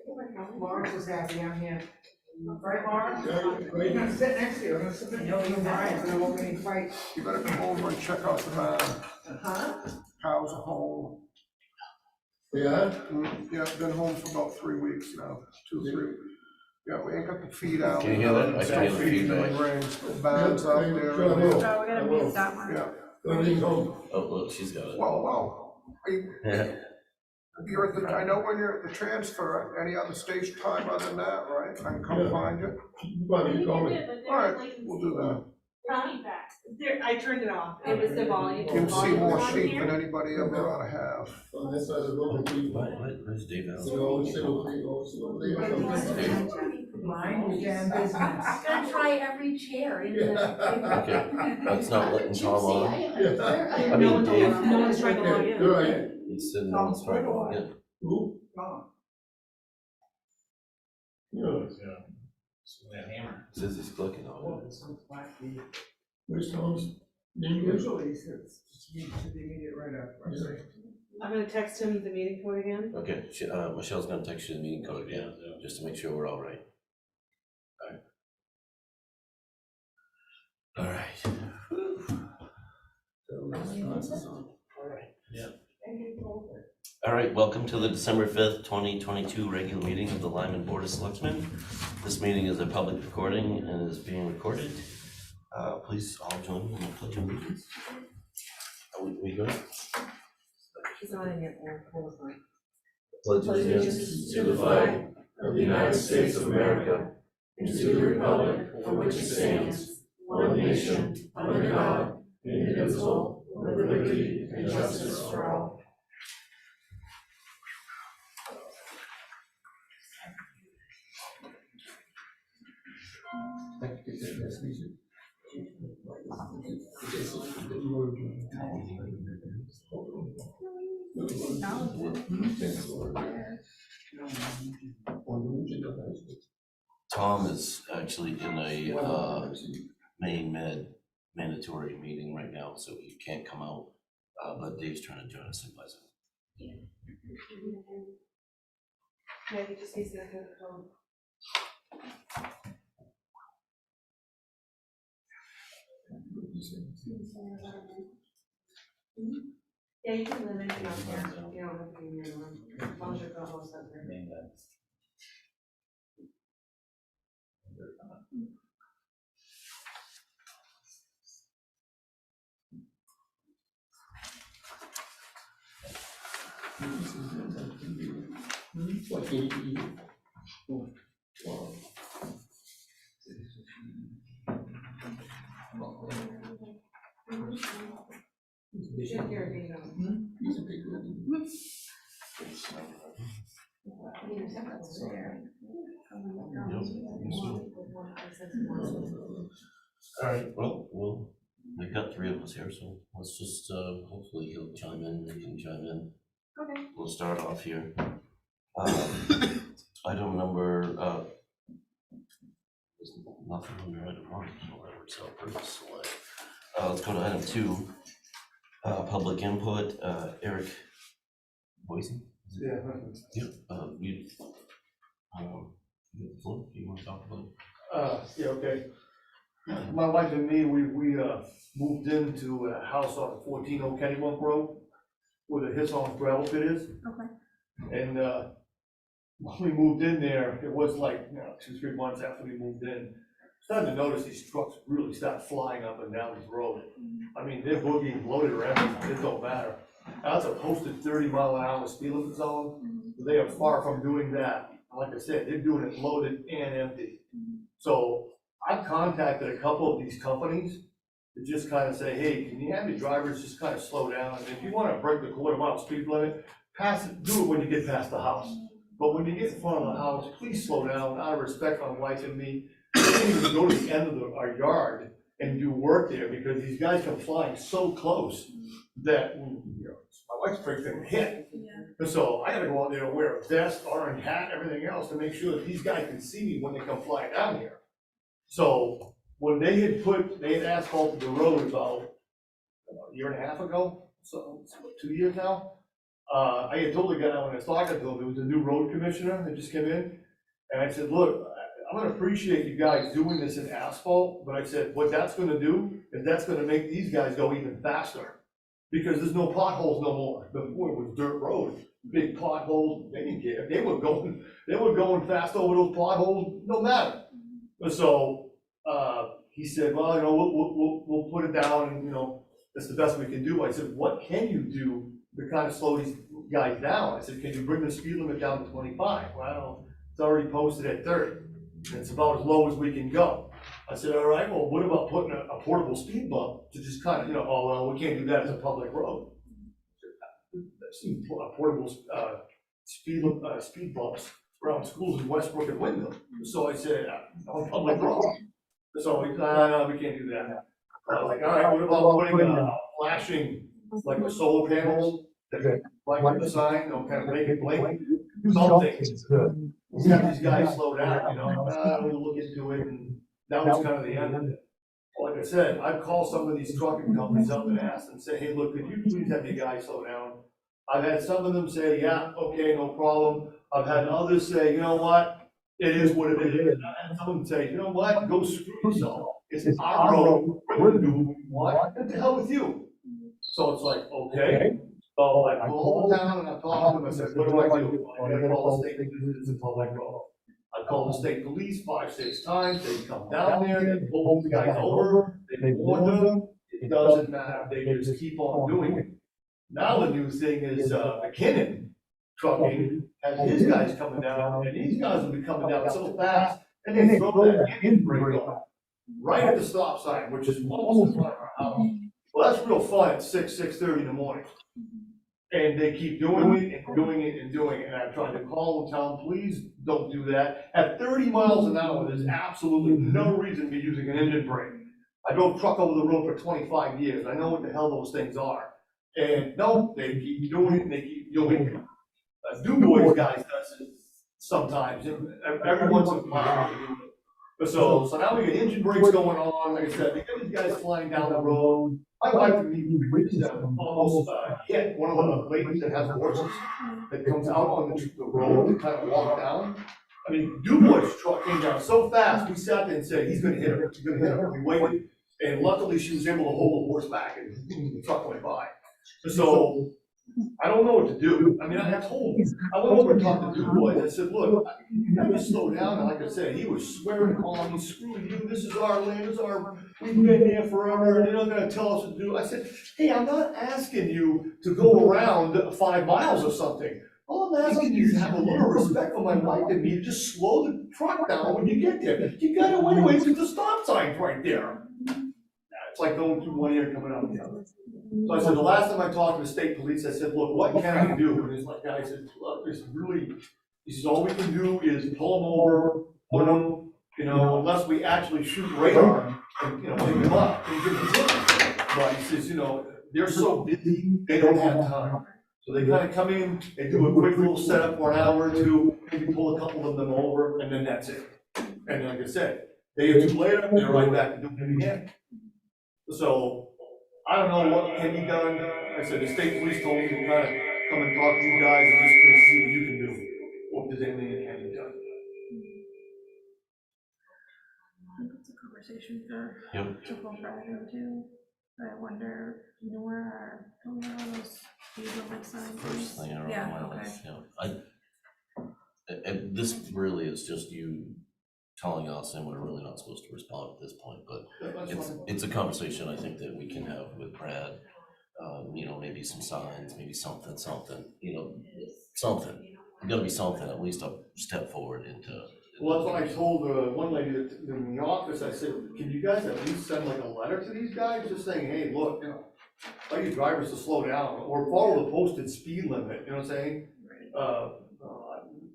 Lawrence is happy I'm here. Right, Lawrence? Yeah, We're gonna sit next to you, I'm gonna sit next to you, Brian, so there won't be any fight. You better come over and check out the barn. Huh? Cows are home. Yeah, Yeah, been home for about 3 weeks now, 2-3 weeks. Yeah, we ain't got the feed out. Can you hear that? I can hear the Still feeding feedback. in the rains, the barns out there. Sure, I will. So we're gonna mute that one. Yeah, everything's home. Oh, look, she's got it. well, Yeah. you're at the, I know when you're at the transfer, any other stage time other than that, right? I can come Yeah. find you. You probably call me. All right, we'll do that. Feedback. There, I turned it off. It was the volume. You'll see more sheep than Here. anybody ever ought to have. On this side of the road, people. Where's Dave Allen? So always sit over there, always sit over there. Mind your damn business. Gotta try every chair in the. Okay, that's not letting Tom on. Yeah. I mean, Dave. No one's trying to log in. You're right. He's sitting on the front door again. Who? Tom. Yeah. Says he's clicking on it. Where's Tom's? Name? Usually he sits, just meet to the immediate right after, I say. I'm gonna text him the meeting code again. Okay, Michelle's gonna text you the meeting code again, just to make sure we're all right. All right. All right, welcome to the December 5th, 2022 regular meeting of the Lyman Board of Selectmen. This meeting is a public recording and is being recorded. Please all join me in the pledge of allegiance. Are we good? He's not in yet, or hold on. Pledge allegiance to the flag of the United States of America and to the republic for which it stands, one nation, under God, indivisible, with liberty and justice for all. Tom is actually in a mandatory meeting right now, so he can't come out, but Dave's trying to join us in by Zoom. Yeah, he just needs to get the code. Yeah, you can limit it out there, you don't have to be near one, as long as your co-host up there. Like 80. Wow. You should hear it, you know. He's a big one. All right, well, we've got 3 of us here, so let's just, hopefully he'll chime in, they can chime in. Okay. We'll start off here. Item number, there's nothing under item 1, so whatever, it's out for this select. Let's go to item 2, public input, Eric Boise? Yeah. Yep, you get the floor, do you want to talk about it? Yeah, okay. My wife and me, we moved into a house on 14 Old Kennybunk Road, where the Hisson gravel pit is. Okay. And when we moved in there, it was like, 2-3 months after we moved in, started to notice these trucks really start flying up and down this road. I mean, they're boogieing, loaded or empty, it don't matter. That's a posted 30-mile-an-hour speed limit zone. They are far from doing that. Like I said, they're doing it loaded and empty. So I've contacted a couple of these companies to just kind of say, hey, can you have your drivers just kind of slow down? And if you want to break the quarter-mile speed limit, do it when you get past the house. But when you get in front of the house, please slow down, out of respect for my wife and me. We can't even go to the end of our yard and do work there because these guys come flying so close that, my wife's afraid they're gonna hit. And so I gotta go out there and wear a vest, orange hat, everything else to make sure that these guys can see me when they come flying down here. So when they had asphalted the road about a year and a half ago, so it's about 2 years now. I had told the guy when I was talking to him, it was a new road commissioner that just came in. And I said, look, I'm gonna appreciate you guys doing this in asphalt, but I said, what that's gonna do is that's gonna make these guys go even faster. Because there's no potholes no more. Before it was dirt road, big potholes, they didn't care. They were going fast over those potholes, no matter. So, he said, well, you know, we'll put it down and, you know, that's the best we can do. I said, what can you do to kind of slow these guys down? I said, can you bring the speed limit down to 25? Well, it's already posted at 30. And it's about as low as we can go. I said, all right, well, what about putting a portable speed bump to just kind of, you know, oh, well, we can't do that as a public road. I've seen portable speed bumps around schools in Westbrook and Wyndham. So I said, on public road. So he said, no, we can't do that. I was like, all right, what about putting flashing, like the solar panels, that like the sign, you know, kind of make it blink, something. Have these guys slow down, you know, we'll look into it, and that was kind of the end of it. Like I said, I've called some of these trucking companies up and asked and say, hey, look, could you please have your guys slow down? I've had some of them say, yeah, okay, no problem. I've had others say, you know what? It is what it is. And I had some of them say, you know what? Go screw yourself. It's our road. We're gonna do what we want. What the hell with you? So it's like, okay. So I called them down and I talked to them. I said, what do? I gotta call the state police. It's a public road. I called the state police 5, 6 times. They come down there, they pull the guys over, they warn them. It doesn't matter. They just keep on doing it. Now the new thing is McKinnon Trucking has his guys coming down, and these guys will be coming down so fast, and they throw that engine brake on right at the stop sign, which is almost in front of our house. Well, that's real fun at 6:30 in the morning. And they keep doing it and doing it and doing it, and I've tried to call the town, please don't do that. At 30 miles an hour, there's absolutely no reason to be using an engine brake. I drove truck over the road for 25 years, I know what the hell those things are. And no, they keep doing it and they keep doing it. DuBois guys does it sometimes, every once in a while. So now we get engine brakes going on, like I said, they got these guys flying down the road. My wife and me, we almost hit one of the ladies that has horses that comes out on the road and kind of walk down. I mean, DuBois' truck came down so fast, we sat there and said, he's gonna hit her, he's gonna hit her. We waited, and luckily she was able to hold the horse back and the truck went by. So, I don't know what to do. I mean, I went over and talked to DuBois, I said, look, you gotta slow down, and like I said, he was swearing on me, screw you, this is our land, this is our, we've been here forever, and they're not gonna tell us what to do. I said, hey, I'm not asking you to go around 5 miles or something. All I'm asking you is to have a little respect for my wife and me, to just slow the truck down when you get there. You gotta wait away because the stop sign's right there. It's like going through one ear and coming out the other. So I said, the last time I talked to the state police, I said, look, what can I do? And this guy said, look, it's really, he says, all we can do is pull them over, put them, you know, unless we actually shoot radar and, you know, pick them up and give them tickets. But he says, you know, they're so busy, they don't have time. So they kind of come in, they do a quick little setup for an hour or two, maybe pull a couple of them over, and then that's it. And like I said, day or two later, they're right back to doing it again. So, I don't know what can be done. Like I said, the state police told me to kind of come and talk to you guys and just to see what you can do, or if there's anything that can be done. I think it's a conversation for Yep. to go further too. I wonder, you know, where are those limit signs? First thing I Yeah, remember okay. is, and this really is just you telling us, and we're really not supposed to respond at this point, but it's a conversation I think that we can have with Brad. You know, maybe some signs, maybe something, you know, something. There's gotta be something, at least a step forward into. Well, that's what I told one lady in the office. I said, can you guys at least send like a letter to these guys, just saying, hey, look, you know, tell your drivers to slow down, or follow the posted speed limit, you know what I'm saying?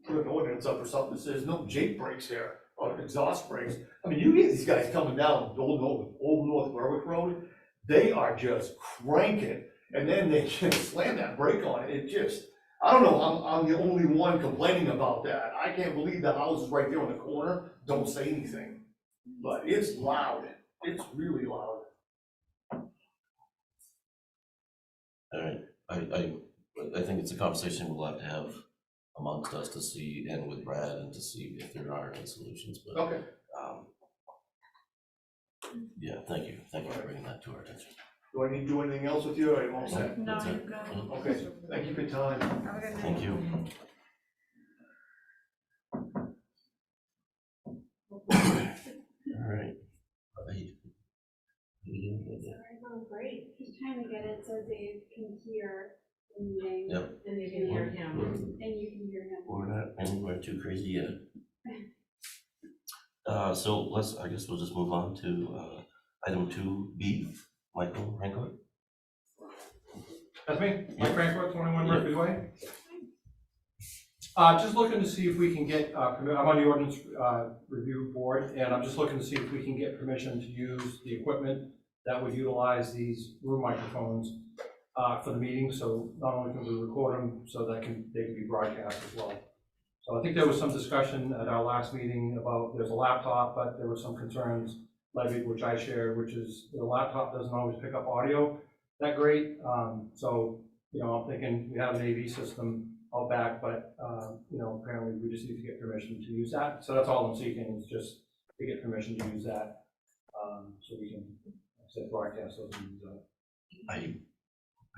Put an ordinance up or something that says no Jake brakes here, or exhaust brakes. I mean, you get these guys coming down Old North Berwick Road, they are just cranking, and then they just slam that brake on it. It just, I don't know, I'm the only one complaining about that. I can't believe the house is right there on the corner, don't say anything. But it's loud, it's really loud. All right, I but I think it's a conversation we'll have to have amongst us to see, and with Brad, and to see if there are any solutions, but, Okay. yeah, thank you for bringing that to our attention. Do I need to do anything else with you, or am I all set? No, That's you're it. good. Okay, thank you for your time. Have a good night. Thank you. All right. Oh, great. Just trying to get it so Dave can hear the meeting. Yep. And you can hear him. And you can hear him. We're not anywhere too crazy yet. So I guess we'll just move on to, item 2B, Michael Rancourt. That's me, Mike Francois, 21 Murphy Way. Just looking to see if we can get, I'm on the ordinance review board, and I'm just looking to see if we can get permission to use the equipment that would utilize these room microphones for the meeting, so not only can we record them, so that they can be broadcast as well. So I think there was some discussion at our last meeting about, there's a laptop, but there were some concerns levied, which I shared, which is the laptop doesn't always pick up audio that great. So, I'm thinking we have an AV system out back, but, apparently we just need to get permission to use that. So that's all I'm seeking, is just to get permission to use that, so we can, like I said, broadcast those and use that.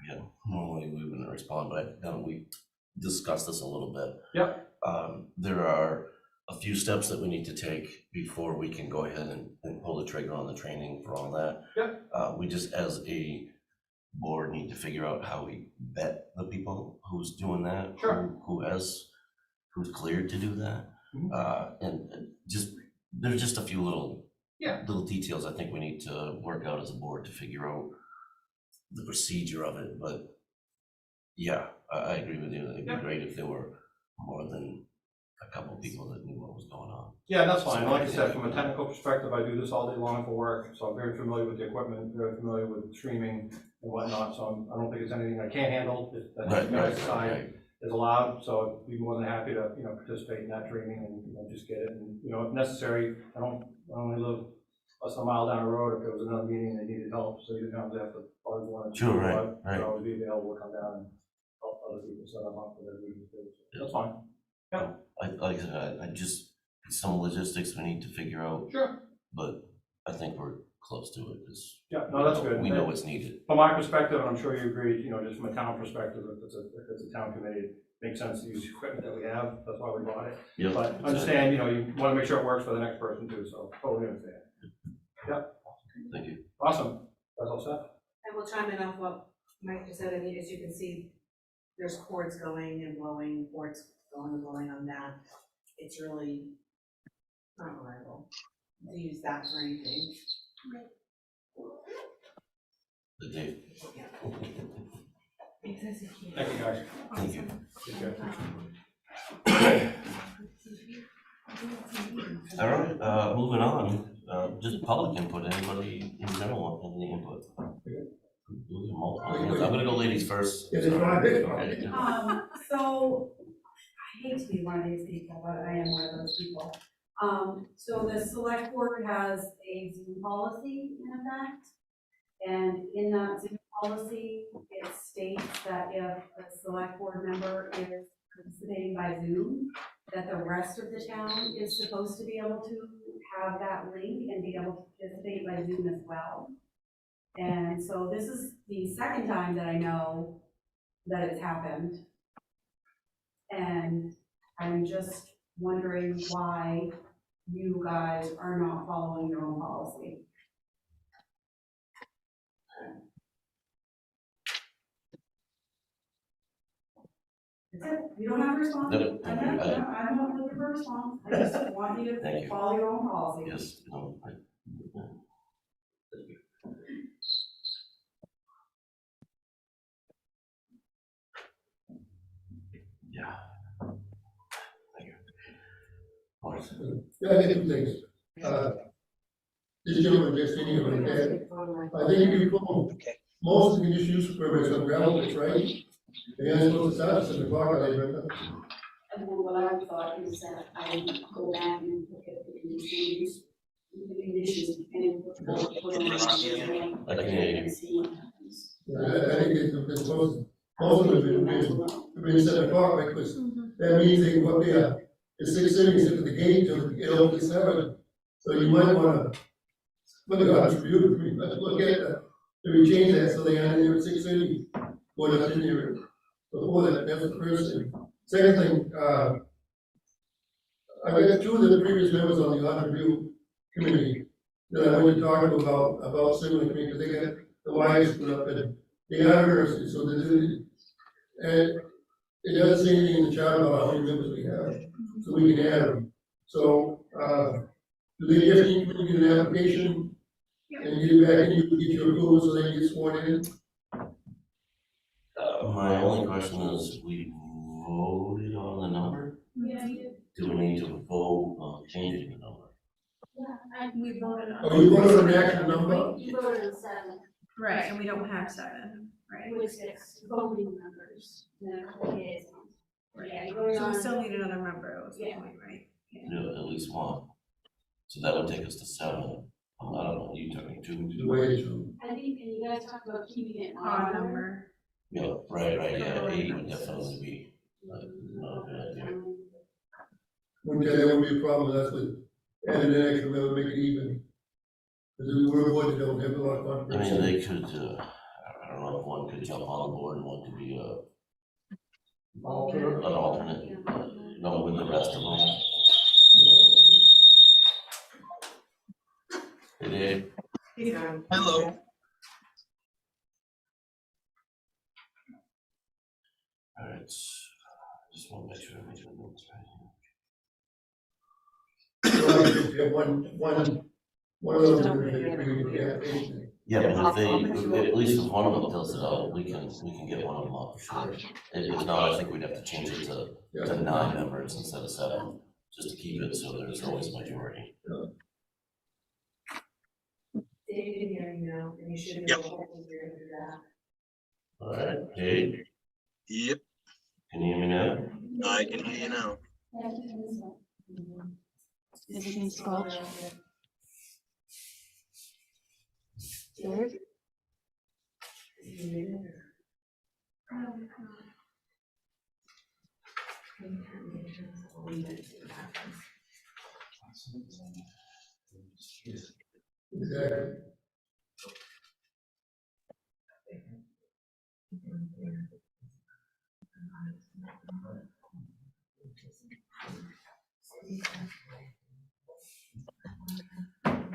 Again, normally we wouldn't respond, but we discussed this a little bit. Yep. There are a few steps that we need to take before we can go ahead and pull the trigger on the training for all that. Yep. We just, as a board, need to figure out how we vet the people who's doing that. Sure. Who's cleared to do that. And just, there's just a few little details I think we need to work out as a board to figure out the procedure of it, but yeah, I agree with you. It'd be great if there were more than a couple of people that knew what was going on. Yeah, that's fine. Like I said, from a technical perspective, I do this all day long for work, so I'm very familiar with the equipment, very familiar with streaming and whatnot, so I don't think it's anything I can't handle. If that guys decide is allowed, so I'd be more than happy to, participate in that training and, just get it. And, if necessary, I only live less than a mile down the road. If there was another meeting and they needed help, so you don't have to always want to. Sure, right. I'd always be available to come down and help other people set them up for their meetings too. So that's fine. Like I said, I just, some logistics we need to figure out, Sure. but I think we're close to it, because Yeah, no, that's good. we know what's needed. From my perspective, and I'm sure you agree, just from a town perspective, if it's a town committee, it makes sense to use the equipment that we have, that's why we bought it. Yep. But understand, you wanna make sure it works for the next person too, so totally understand. Thank you. Awesome, that's all set. And we'll chime in off what Mike just said. I mean, as you can see, there's cords going and blowing, cords going and blowing on that. It's really not reliable to use that for anything. The day. Thank you, guys. Thank you. Take care. All right, moving on, just public input, anybody in general want any input? I'm gonna go ladies first. Yeah, that's fine. Okay. So, I hate to be one of these people, but I am one of those people. So the select board has a Zoom policy in effect. And in that Zoom policy, it states that if a select board member is participating by Zoom, that the rest of the town is supposed to be able to have that link and be able to participate by Zoom as well. And so this is the second time that I know that it's happened. And I'm just wondering why you guys are not following your own policy. That's it. You don't have to respond. No, I'm not looking for a response. I just want you Thank to you. follow your own policy. Yes, no, thank you. Yeah. Thank you. Horace? Yeah, I think two things. This gentleman just thinking about that. I think if you go, most of the issues permits on gravel, it's right. And then supposed to start at the park, I think. And then what I thought is that I would go back and look at the conditions and put on I can hear you. and see. I think it's supposed, most of them have been 7 o'clock, right, because that means they go up there at 6:30, sit at the gate till it opens at 7. So you might wanna, look at God's review, let's look at that. If we change that, so they are in there at 6:30, going up in there before that, that's the first thing. Second thing, I got 2 of the previous members on the audit review committee that I want to talk to about similar to me, because they got the wires put up and they are nurses, so and it doesn't say anything in the chart about how many members we have, so we can add them. So, do they just need to get an application and get it back and you can get your approval so they can get sworn in? My only question is, we voted on the number? Yeah, you did. Do we need to vote on changing the number? Yeah, We voted on. Oh, you voted on the actual number? you voted on 7, Right, and we don't have 7, right? with 6 voting members, and then a couple liaisons. Yeah, you voted So on. we still need another member, was the Yeah. point, right? Yeah, at least one. So that would take us to 7. I don't know, you took me 2. The way to. I think, and you guys talked about keeping it Odd on. number. Yeah, right, yeah, 8 would definitely be, not a good idea. Wouldn't that would be a problem, that's what, adding an extra member, make it even. Because we're a board that don't have a lot of I controversy. mean, they could, I don't know if one could jump on the board and one could be an alternate, no, with the rest of them. Hey, Dave. Hello. All right, just want to make sure I make the notes right. So I just have one of those that agree with the application. Yeah, but if they, at least if one of them fills it out, we can get one of them up, sure. If not, I think we'd have to change it to 9 members instead of 7, just to keep it so there's always a majority. Dave can hear you now, and you should be able to hear him do that. All right, Dave, Yep, can you hear me now? I can hear you now. Exactly.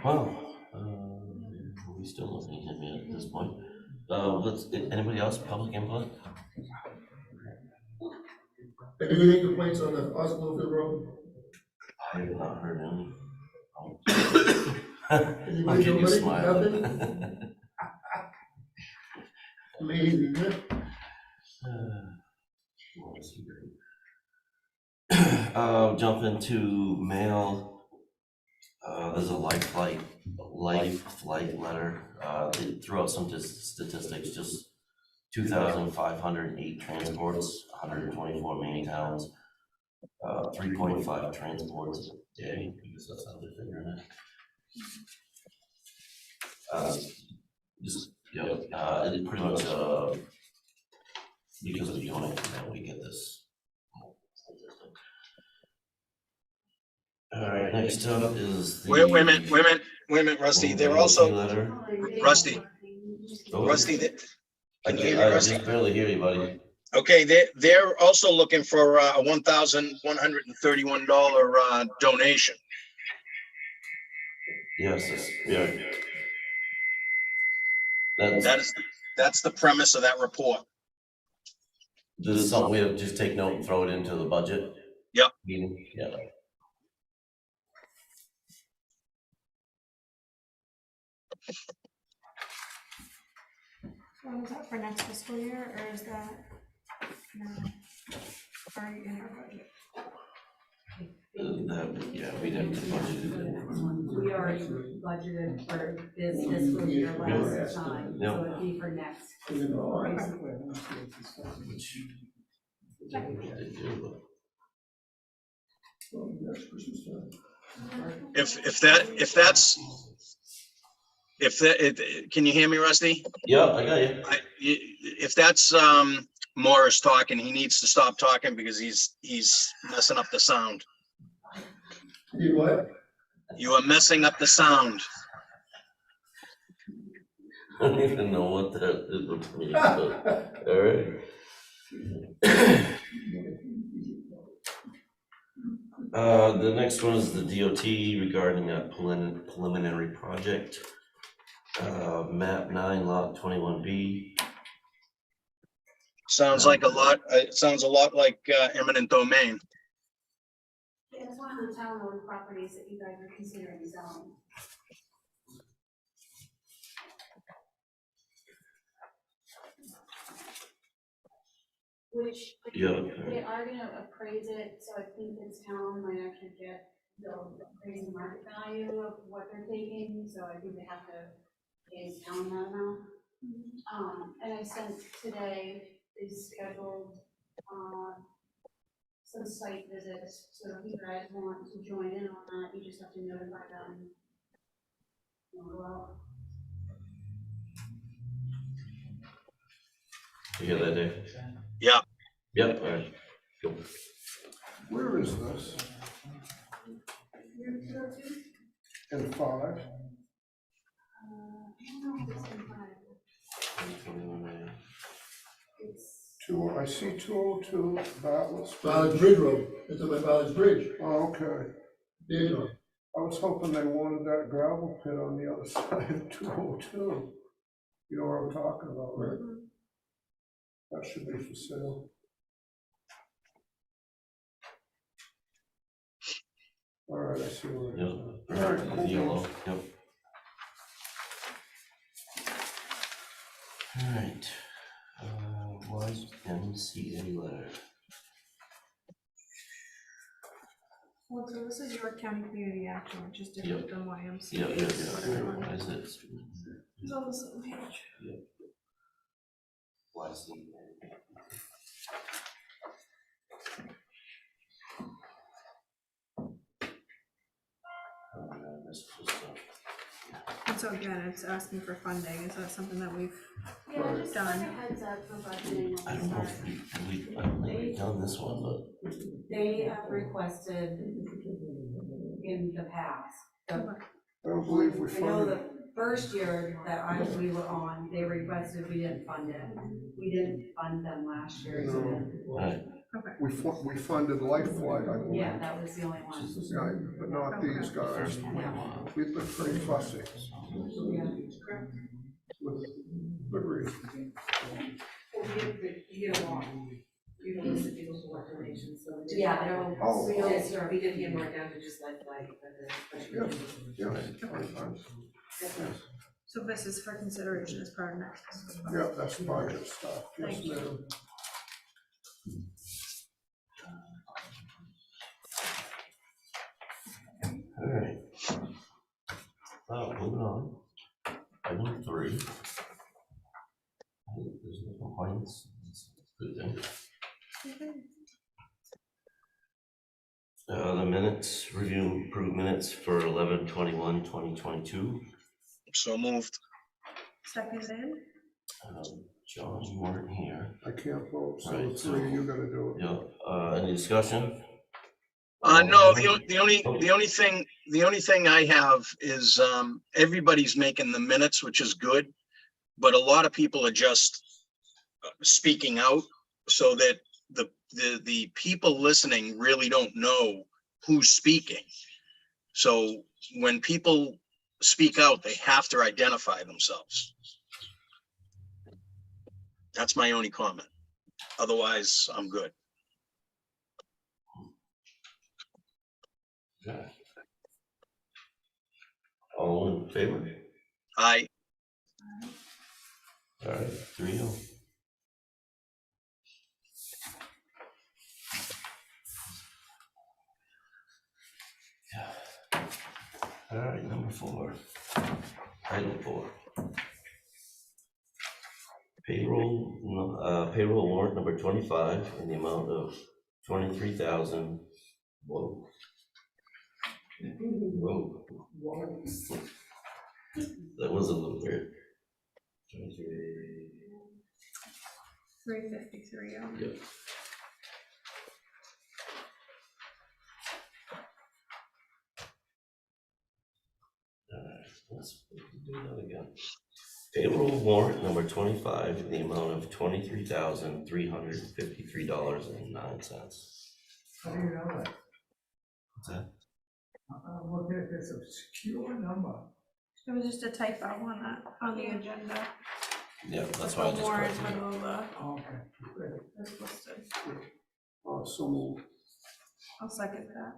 Well, are we still looking at me at this point? Anybody else, public input? Have you any complaints on the Oslo Road? I have not heard any. Anybody, I'll get you nobody, smiling. nothing? Amazing, isn't it? Jump into mail. There's a life flight letter. They threw out some statistics, just 2,508 transports, 124 main towns, 3.5 transports a day, because that's how they're figuring it. Just, it pretty much, because we donate to them, we get this. All right, next up is the. Wait a minute, Rusty, they're also, Letter. Rusty, Oh, Rusty, I can you hear me, Rusty? just barely hear you, buddy. Okay, they're also looking for a $1,131 donation. Yes, yeah. That's the premise of that report. This is something we have to just take note and throw it into the budget. Yep. Meeting, yeah. So is that for next fiscal year, or is that, no, already in our budget? Yeah, we'd have to budget it. We already budgeted for this fiscal year last time, so it'd be for next. Which they do, Can you hear me, Rusty? but- Yeah, I got you. If that's Morris talking. He needs to stop talking because he's messing up the sound. You what? You are messing up the sound. I don't even know what that means, but, all right. The next one is the DOT regarding a preliminary project. Map 9, lot 21B. Sounds like a lot, it sounds a lot like eminent domain. Yeah, it's one of the town-owned properties that you guys are considering selling. Which Yeah. they are gonna appraise it, so I think this town might actually get, they'll appraise the market value of what they're taking, so I think they have to pay the town that amount. And I sent today, they scheduled, some site visits, so if you guys want to join in on that, you just have to notify them. Well, You hear that, Dave? Yeah. Yep, all right. Cool. Where is this? you're go to, In 5? I don't know if it's in front. It's, I see 202 Bartlett's. Ballard's Bridge Road, it's on my Ballard's Bridge, Oh, okay. there you go. I was hoping they wanted that gravel pit on the other side of 202. You know what I'm talking about, right? That should be for sale. All right, I see where it Yep. is. All right, cool. Yellow, yep. All right. YMCA letter. Well, so this is York County Community Action, which is different than YMCA. Yeah. Why is it? It's on the same page. Why is it? This was, And so again, it's asking for funding. Is that something that we've yeah, just like a done? heads up for budgeting I when don't know we start. if I don't think we've done this one, but They have requested in the past. I don't believe we I know funded. the first year that we were on, they requested, we didn't fund it. We didn't fund them last year, so right. We funded Life Flight, I believe. yeah, that was the only one. Yeah, but not these guys. Yeah. We've been pretty fussy. Yeah. With good reason. You get a lot. You don't listen to those what donations, so. Yeah, they're all- Oh, We oh. just, we did get more down to just like, but the. Yeah. So this is for consideration as part of next. Yeah, that's budget stuff. Yes, Thank you. ma'am. All right. Moving on. Item 3. There's no complaints. That's a good thing. The minutes, review approved minutes for 11/21/2022. So moved. Seconded. John, you weren't here. I can't vote, so Right, the three, you gotta do it. Yeah, any discussion? No, the only thing I have is, everybody's making the minutes, which is good. But a lot of people are just speaking out so that the people listening really don't know who's speaking. So when people speak out, they have to identify themselves. That's my only comment. Otherwise, I'm good. Okay. All in favor? I, All right, 3-0. All right, number 4. Item 4. Payroll warrant number 25 in the amount of 23,000. Whoa. That was a little weird. 23. 353 on Yep. Alright, let's do that again. Payroll warrant number 25 in the amount of $23,353.09. How do you know that? What's that? I'm looking at this obscure number. It was just a typo on the agenda. Yeah, that's why I The just warrant corrected had it. all the, Okay, great. that's listed. So moved. I'll second that.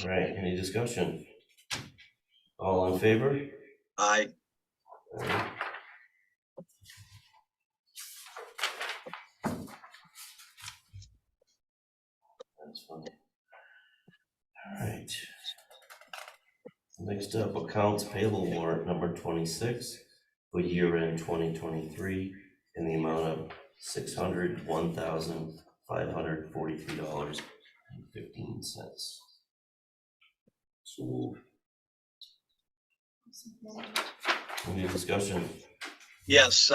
Alright, any discussion? All in favor? I, Alright. That's funny. Alright. Next up, accounts payable warrant number 26 for year end 2023 in the amount of $601,543.15. So moved. Any discussion? yes,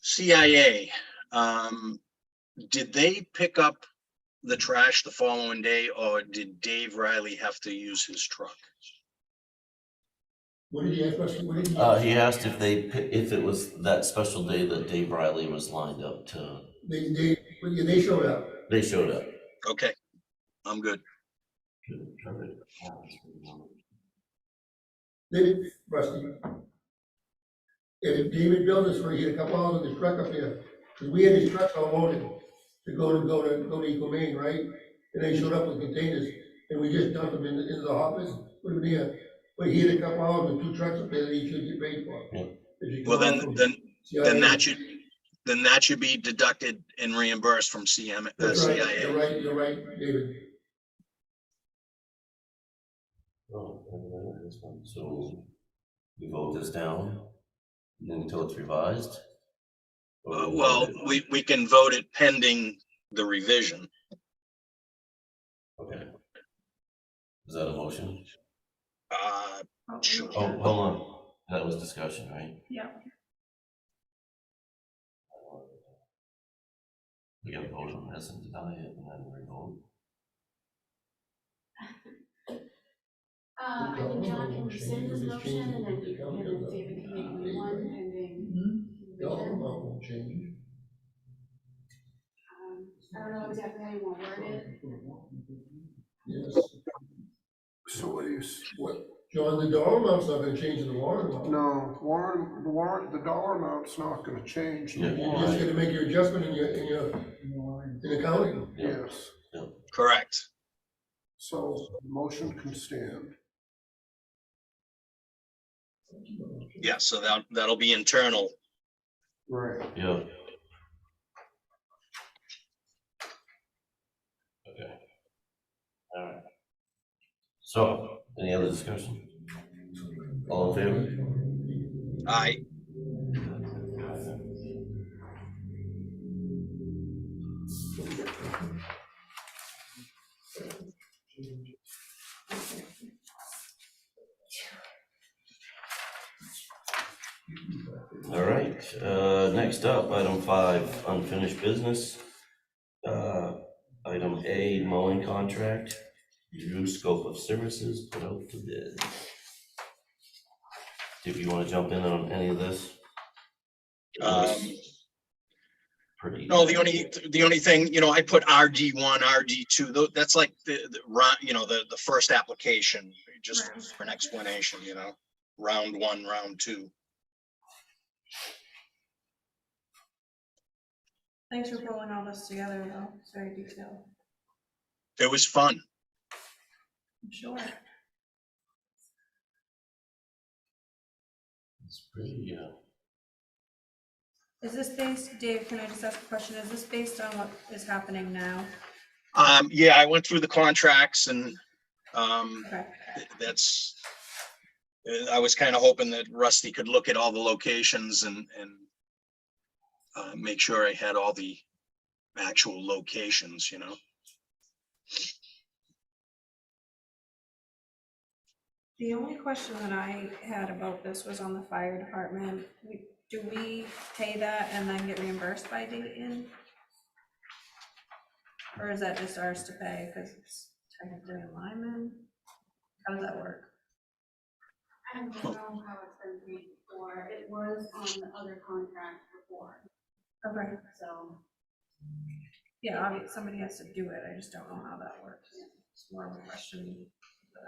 CIA, did they pick up the trash the following day, or did Dave Riley have to use his truck? What did he ask, Rusty? What did he He ask? asked if if it was that special day that Dave Riley was lined up to, They showed up. they showed up. Okay, I'm good. Rusty. If David built this where he had a couple hours on his truck up there, because we had his trucks all loaded to go to Eagle Main, right? And they showed up with containers, and we just dumped them into the hoppers, put them there. But he had a couple hours with 2 trucks up there that he should get paid for. Yeah. If you Well, come then, out from then CIA. that should be deducted and reimbursed from That's right, CIA. you're right, David. Oh, this one. So we vote this down until it's revised? Or we Well, vote it- we can vote it pending the revision. Okay. Is that a motion? Sure. Oh, hold on. That was discussion, right? Yeah. We gotta vote on this and deny it and then re-vote. I think John can rescind his motion and then we can get in favor to make one pending. Dollar amount won't change. I don't know exactly how you want to word it. Yes. So what do you, what, John, the dollar amount's not gonna change in the warrant amount. no, the dollar amount's not gonna change. The Yeah. You're just warrant. gonna make your adjustment in accounting. Yes, Correct. so the motion can stand. Yeah, so that'll be internal. Right. Yeah. Okay. All right. So, any other discussion? All in favor? I, All right, next up, item 5, unfinished business. Item A, mowing contract, review scope of services, put out to bid. If you wanna jump in on any of this? Pretty. no, the only thing, I put RD1, RD2, that's like the first application, just for an explanation, round 1, round 2. Thanks for pulling all this together, though. It's very detailed. It was fun. I'm sure. It's pretty, Is this based, Dave, can I just ask a question? Is this based on what is happening now? Yeah, I went through the contracts and Okay. I was kind of hoping that Rusty could look at all the locations and make sure I had all the actual locations, The only question that I had about this was on the fire department. do we pay that and then get reimbursed by Dayton? Or is that just ours to pay, because it's technically a lineman? How does that work? I don't know how it's been paid before, it was on the other contract before, Okay. so. Yeah, obviously, somebody has to do it, I just don't know how that works. It's more of a question that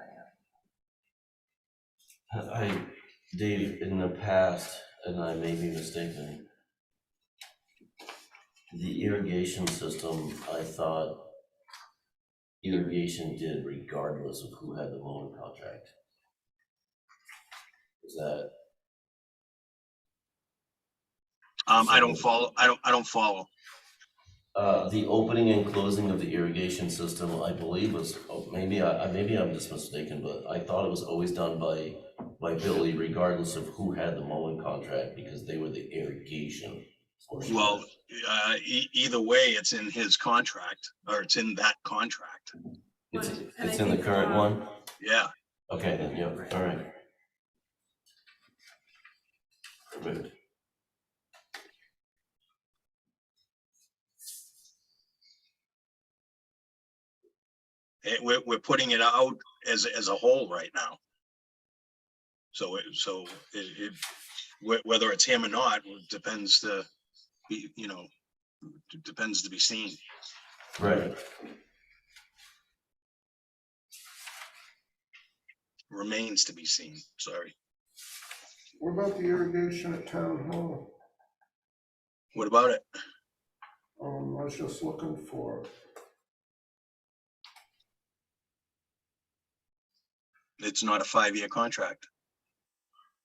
I have. Dave, in the past, and I may be mistaken, the irrigation system, I thought irrigation did regardless of who had the mowing contract. Is that? I don't follow, I don't follow. The opening and closing of the irrigation system, I believe was, maybe I'm just mistaken, but I thought it was always done by Billy regardless of who had the mowing contract, because they were the irrigation portion. Well, either way, it's in his contract, or it's in that contract. It's And I in the think, current one? Yeah, Okay, then, yeah, all right. Perfect. we're putting it out as a whole right now. So whether it's him or not, depends to be, depends to be seen. Right. Remains to be seen, sorry. What about the irrigation at Town Hall? What about it? I was just looking for it. It's not a 5-year contract.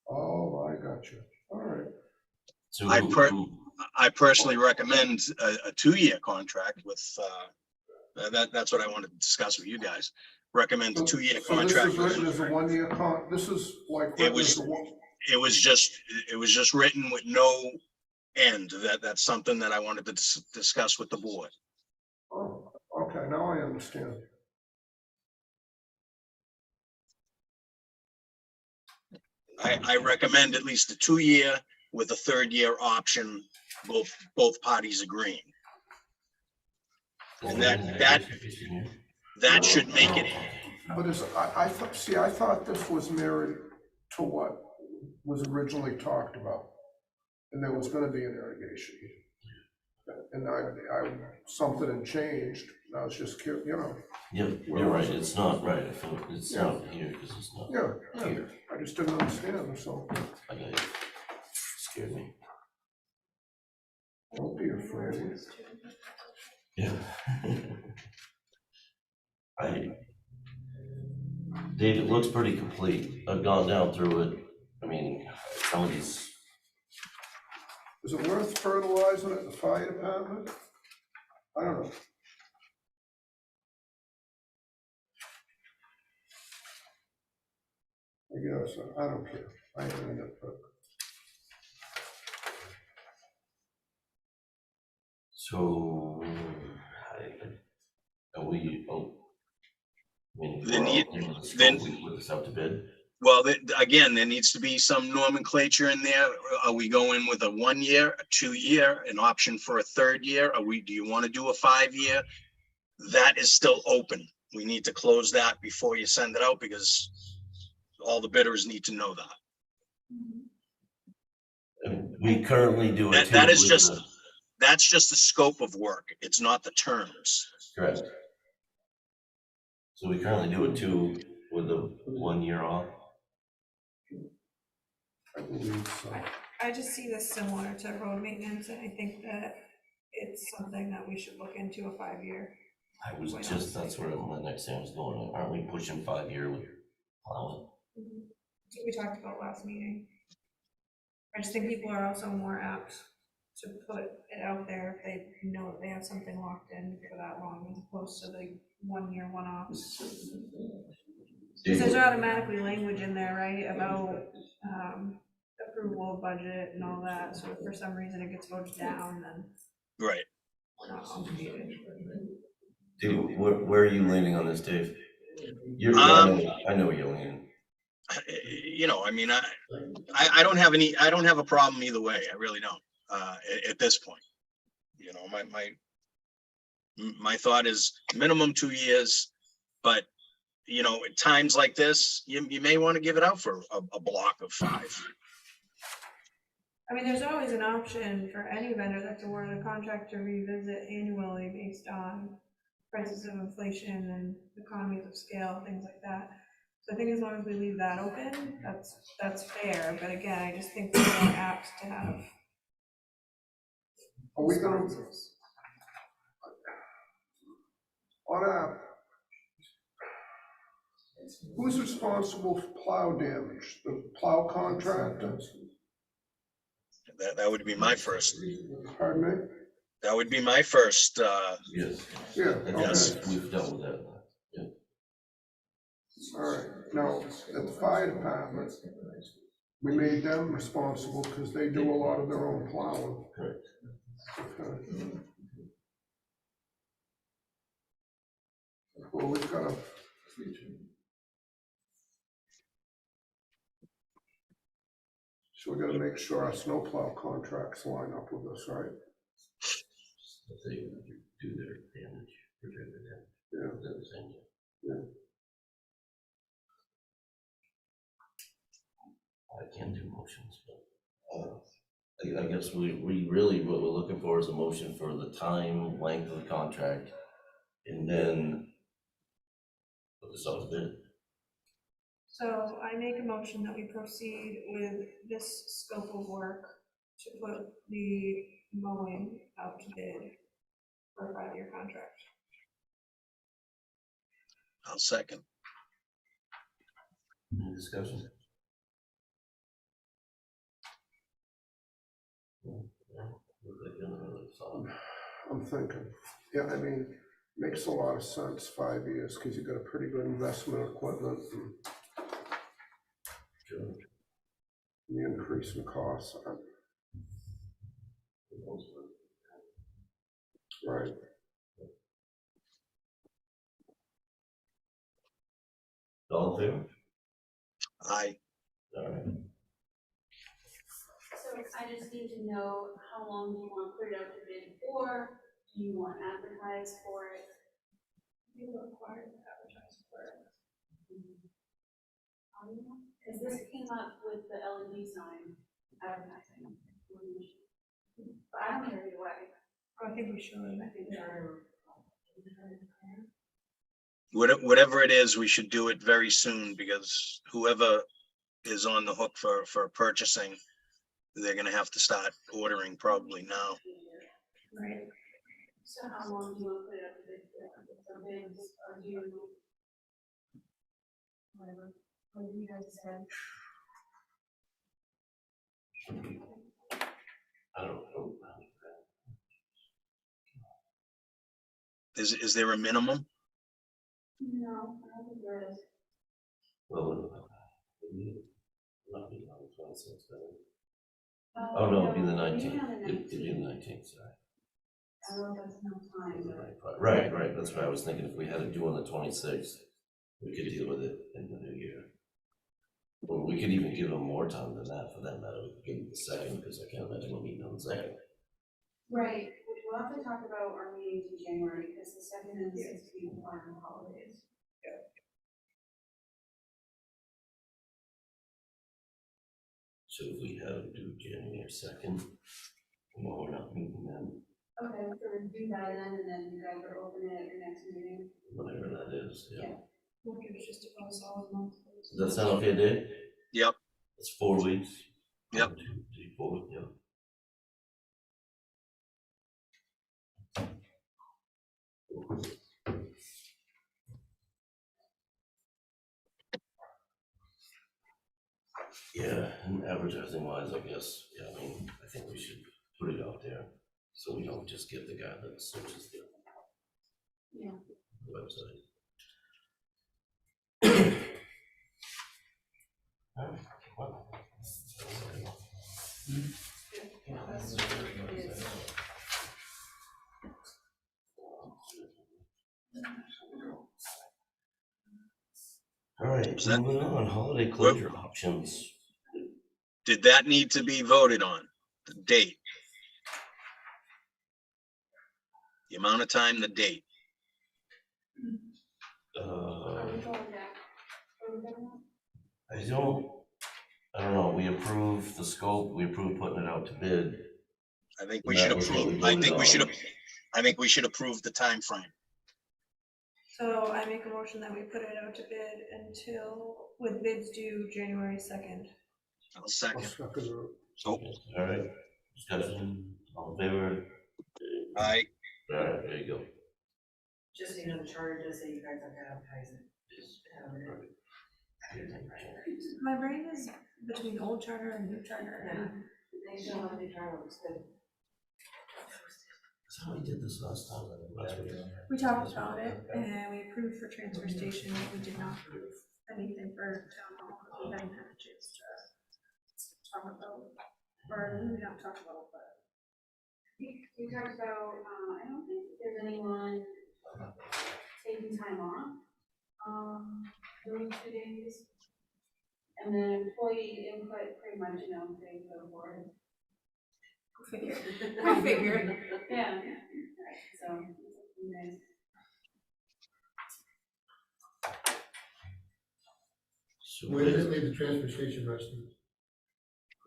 Oh, I got you. All right. So I personally recommend a 2-year contract with, that's what I wanted to discuss with you guys. Recommend a 2-year contract. So this is written as a 1-year this is like. It was just written with no end. That's something that I wanted to discuss with the board. Oh, okay, now I understand. I recommend at least a 2-year with a 3rd-year option, both parties agreeing. And that should make it. But I thought this was married to what was originally talked about. And there was gonna be an irrigation. And something had changed, and I was just curious, Yeah, you're right, it's not right, I feel it's not here, because it's not yeah, here. I just didn't understand, so I got it. Scared me. don't be afraid. Yeah. Dave, it looks pretty complete. I've gone down through it. I mean, some of these, Is it worth fertilizing at the fire department? I don't know. I guess, I don't care. I ain't in it, but so, are we, I mean, Then we're you- all in the scope, then- we put this out to bid. Well, again, there needs to be some nomenclature in there. Are we going with a 1-year, a 2-year, an option for a 3rd year? Do you want to do a 5-year? That is still open. We need to close that before you send it out, because all the bidders need to know that. We currently do it. That is that's just the scope of work. It's not the terms. Correct. So we currently do it 2 with a 1-year off. I believe so. I just see this similar to road maintenance, and I think that it's something that we should look into a 5-year. I was just, that's where my next thing was going. Aren't we pushing 5-year with plowing? That's what we talked about last meeting. I just think people are also more apt to put it out there if they know that they have something locked in for that long, as opposed to the 1-year one-offs. Because there's automatically language in there, right, about approval of budget and all that, so if for some reason it gets voted down, then Right. we're not obligated. Dave, where are you leaning on this, Dave? You're, Um, I know where you're leaning. you know, I mean, I don't have a problem either way. I really don't, at this point. You know, my thought is minimum 2 years, but you know, at times like this, you may want to give it out for a block of 5. I mean, there's always an option for any vendor that's awarded a contract to revisit annually based on prices of inflation and economies of scale, things like that. So I think as long as we leave that open, that's fair, but again, I just think we're more apt to have Are we gonna, responses. on a, who's responsible for plow damage? The plow contractor? That would be my first, Pardon me? that would be my first, Yes. Yeah, And okay. yes, we've dealt with that. Yeah. All right, now, at the fire department, we made them responsible because they do a lot of their own plowing. Correct. Okay. Well, we've got a. So we gotta make sure our snowplow contracts line up with us, right? If they do their damage, repair their damage. Yeah. Is that the same? Yeah. I can't do motions, but I guess we really, what we're looking for is a motion for the time, length of the contract, and then put this out to bid. So I make a motion that we proceed with this scope of work to put the mowing out to bid for a 5-year contract. I'll second. Any discussion? I'm thinking, yeah, I mean, makes a lot of sense, 5 years, because you got a pretty good investment equipment and Sure. the increase in costs. Right, All in favor? Aye. All right. So I just need to know how long do you want to put it out to bid for? Do you want advertised for it? You're required to advertise for it. Because this came up with the LED sign advertising. But I don't care either way. I think we should. Whatever it is, we should do it very soon because whoever is on the hook for purchasing, they're gonna have to start ordering probably now. Right. So how long do you want to put it up to bid for? Some bids, or do you? Whatever, what do you guys decide? I don't know. Is there a minimum? No, I don't think there is. Well, not be on the 26th, then. Oh, no, it'd be the 19th. It'd be the 19th, sorry. I don't know if that's enough time, but. Right, that's what I was thinking. If we had to do on the 26th, we could deal with it in the new year. Or we could even give them more time than that, for that matter. We could give them the second, because I can't imagine we'll meet on the second. Right, which we'll have to talk about our meetings in January, because the 2nd and 16th are on holidays. So if we had to do January 2nd, well, we're not meeting then, Okay, so we'll do that then, and then you guys are opening at your next meeting. whatever that is, yeah. Yeah. We'll give it just about a solid month. Does that sound okay, Dave? Yep. It's 4 weeks. Yep. 1, 2, 3, 4, yeah. Yeah, and advertising wise, I guess, yeah, I mean, I think we should put it out there, so we don't just get the guy that searches the Yeah. website. All right, right, Is that- moving on, holiday closure options. Did that need to be voted on? The date? The amount of time, the date? I don't know, we approved the scope, we approved putting it out to bid. I think we That should was what we approve, I voted think we should, on. I think we should approve the time frame. So I make a motion that we put it out to bid until, with bids due January 2nd. I'll I'll second. second it. So, All right, discussion, all in favor? I, All right, there you go. Just so you know, the charter does say you guys have to advertise it. My brain is between old charter and new charter. and They still have the charter, looks good. That's how we did this last time, last week. We talked about it and we approved for transfer station, but we did not approve anything for town hall. We hadn't had a chance to talk about, or maybe not talk about, but. We talked about, I don't think there's anyone taking time off, those 2 days. And then employee input, pretty much, you know, they go for it. I figured. Yeah, so, you guys. So Where does it leave the transfer station resting?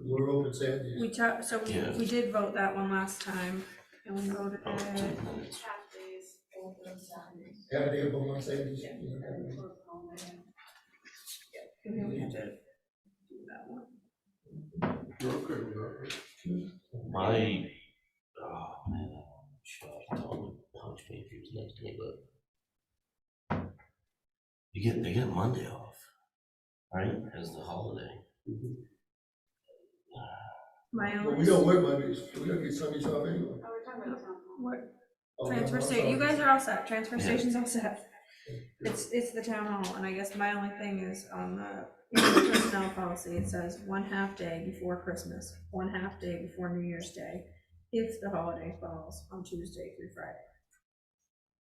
We're open Saturdays. We talked, so Yeah. we did vote that one last time and we voted Oh, it. 10 minutes. Half days, both those Saturdays. Have a day of on Saturdays. Yeah. you know. Close home, yeah. And we had to do that one. You're okay with that, right? My, oh man, I'm sure I'll tell him to punch me if he was next to me, but they get Monday off, right, as the holiday. My But only. we don't work Mondays, we don't get Sundays off anyway. Oh, we're talking about town hall. What, Oh, transfer no, station, you guys are all set, transfer Yeah. station's all set. It's the town hall, and I guess my only thing is on the personnel policy, it says 1/2 day before Christmas, 1/2 day before New Year's Day, if the holiday falls on Tuesday through Friday.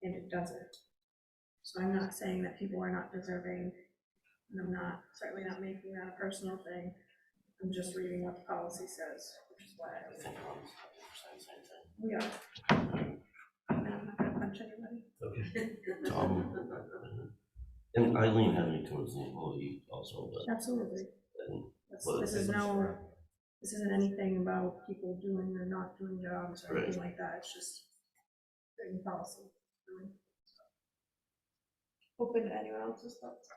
And it doesn't. So I'm not saying that people are not deserving, and I'm not, certainly not making that a personal thing. I'm just reading what the policy says, which is why I was, we are. And I'm not gonna punch anybody. Okay. And Eileen had me towards the employee also, but, Absolutely. and This is no, this isn't anything about people doing or not doing jobs or anything like that, it's just written policy. Open to anyone else's thoughts.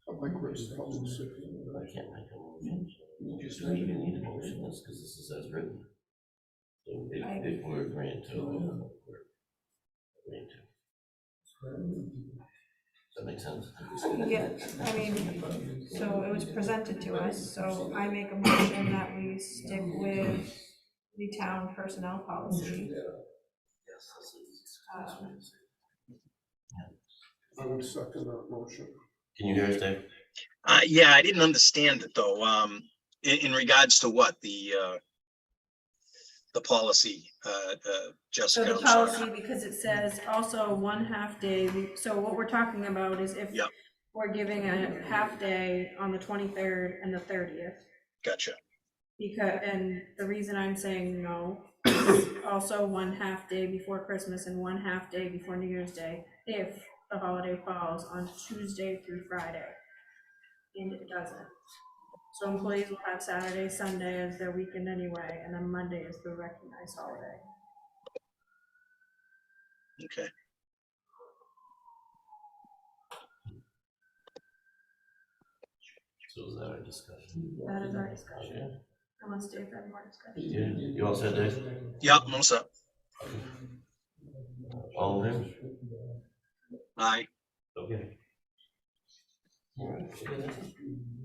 I like Rich policy. I can't make a motion. Just don't even need a motion, that's because this is as written. So if we're agreeing to, we're agreeing to. Does that make sense? Yeah, I mean, so it was presented to us, so I make a motion that we stick with the town personnel policy. I would second that motion. Can you hear us, Dave? yeah, I didn't understand it though. In regards to what? The policy, So Jessica, the I'm sorry. policy, because it says also 1/2 day, so what we're talking about is if Yep. we're giving a half day on the 23rd and the 30th. Gotcha. Because, and the reason I'm saying no is also 1/2 day before Christmas and 1/2 day before New Year's Day, if the holiday falls on Tuesday through Friday. And it doesn't. So employees will have Saturday, Sunday as their weekend anyway, and then Monday is the recognized holiday. Okay. So is that our discussion? That is our discussion, unless Dave had more discussion. You all said, Dave? Yeah, no, sir. All in? Aye. Okay. All right.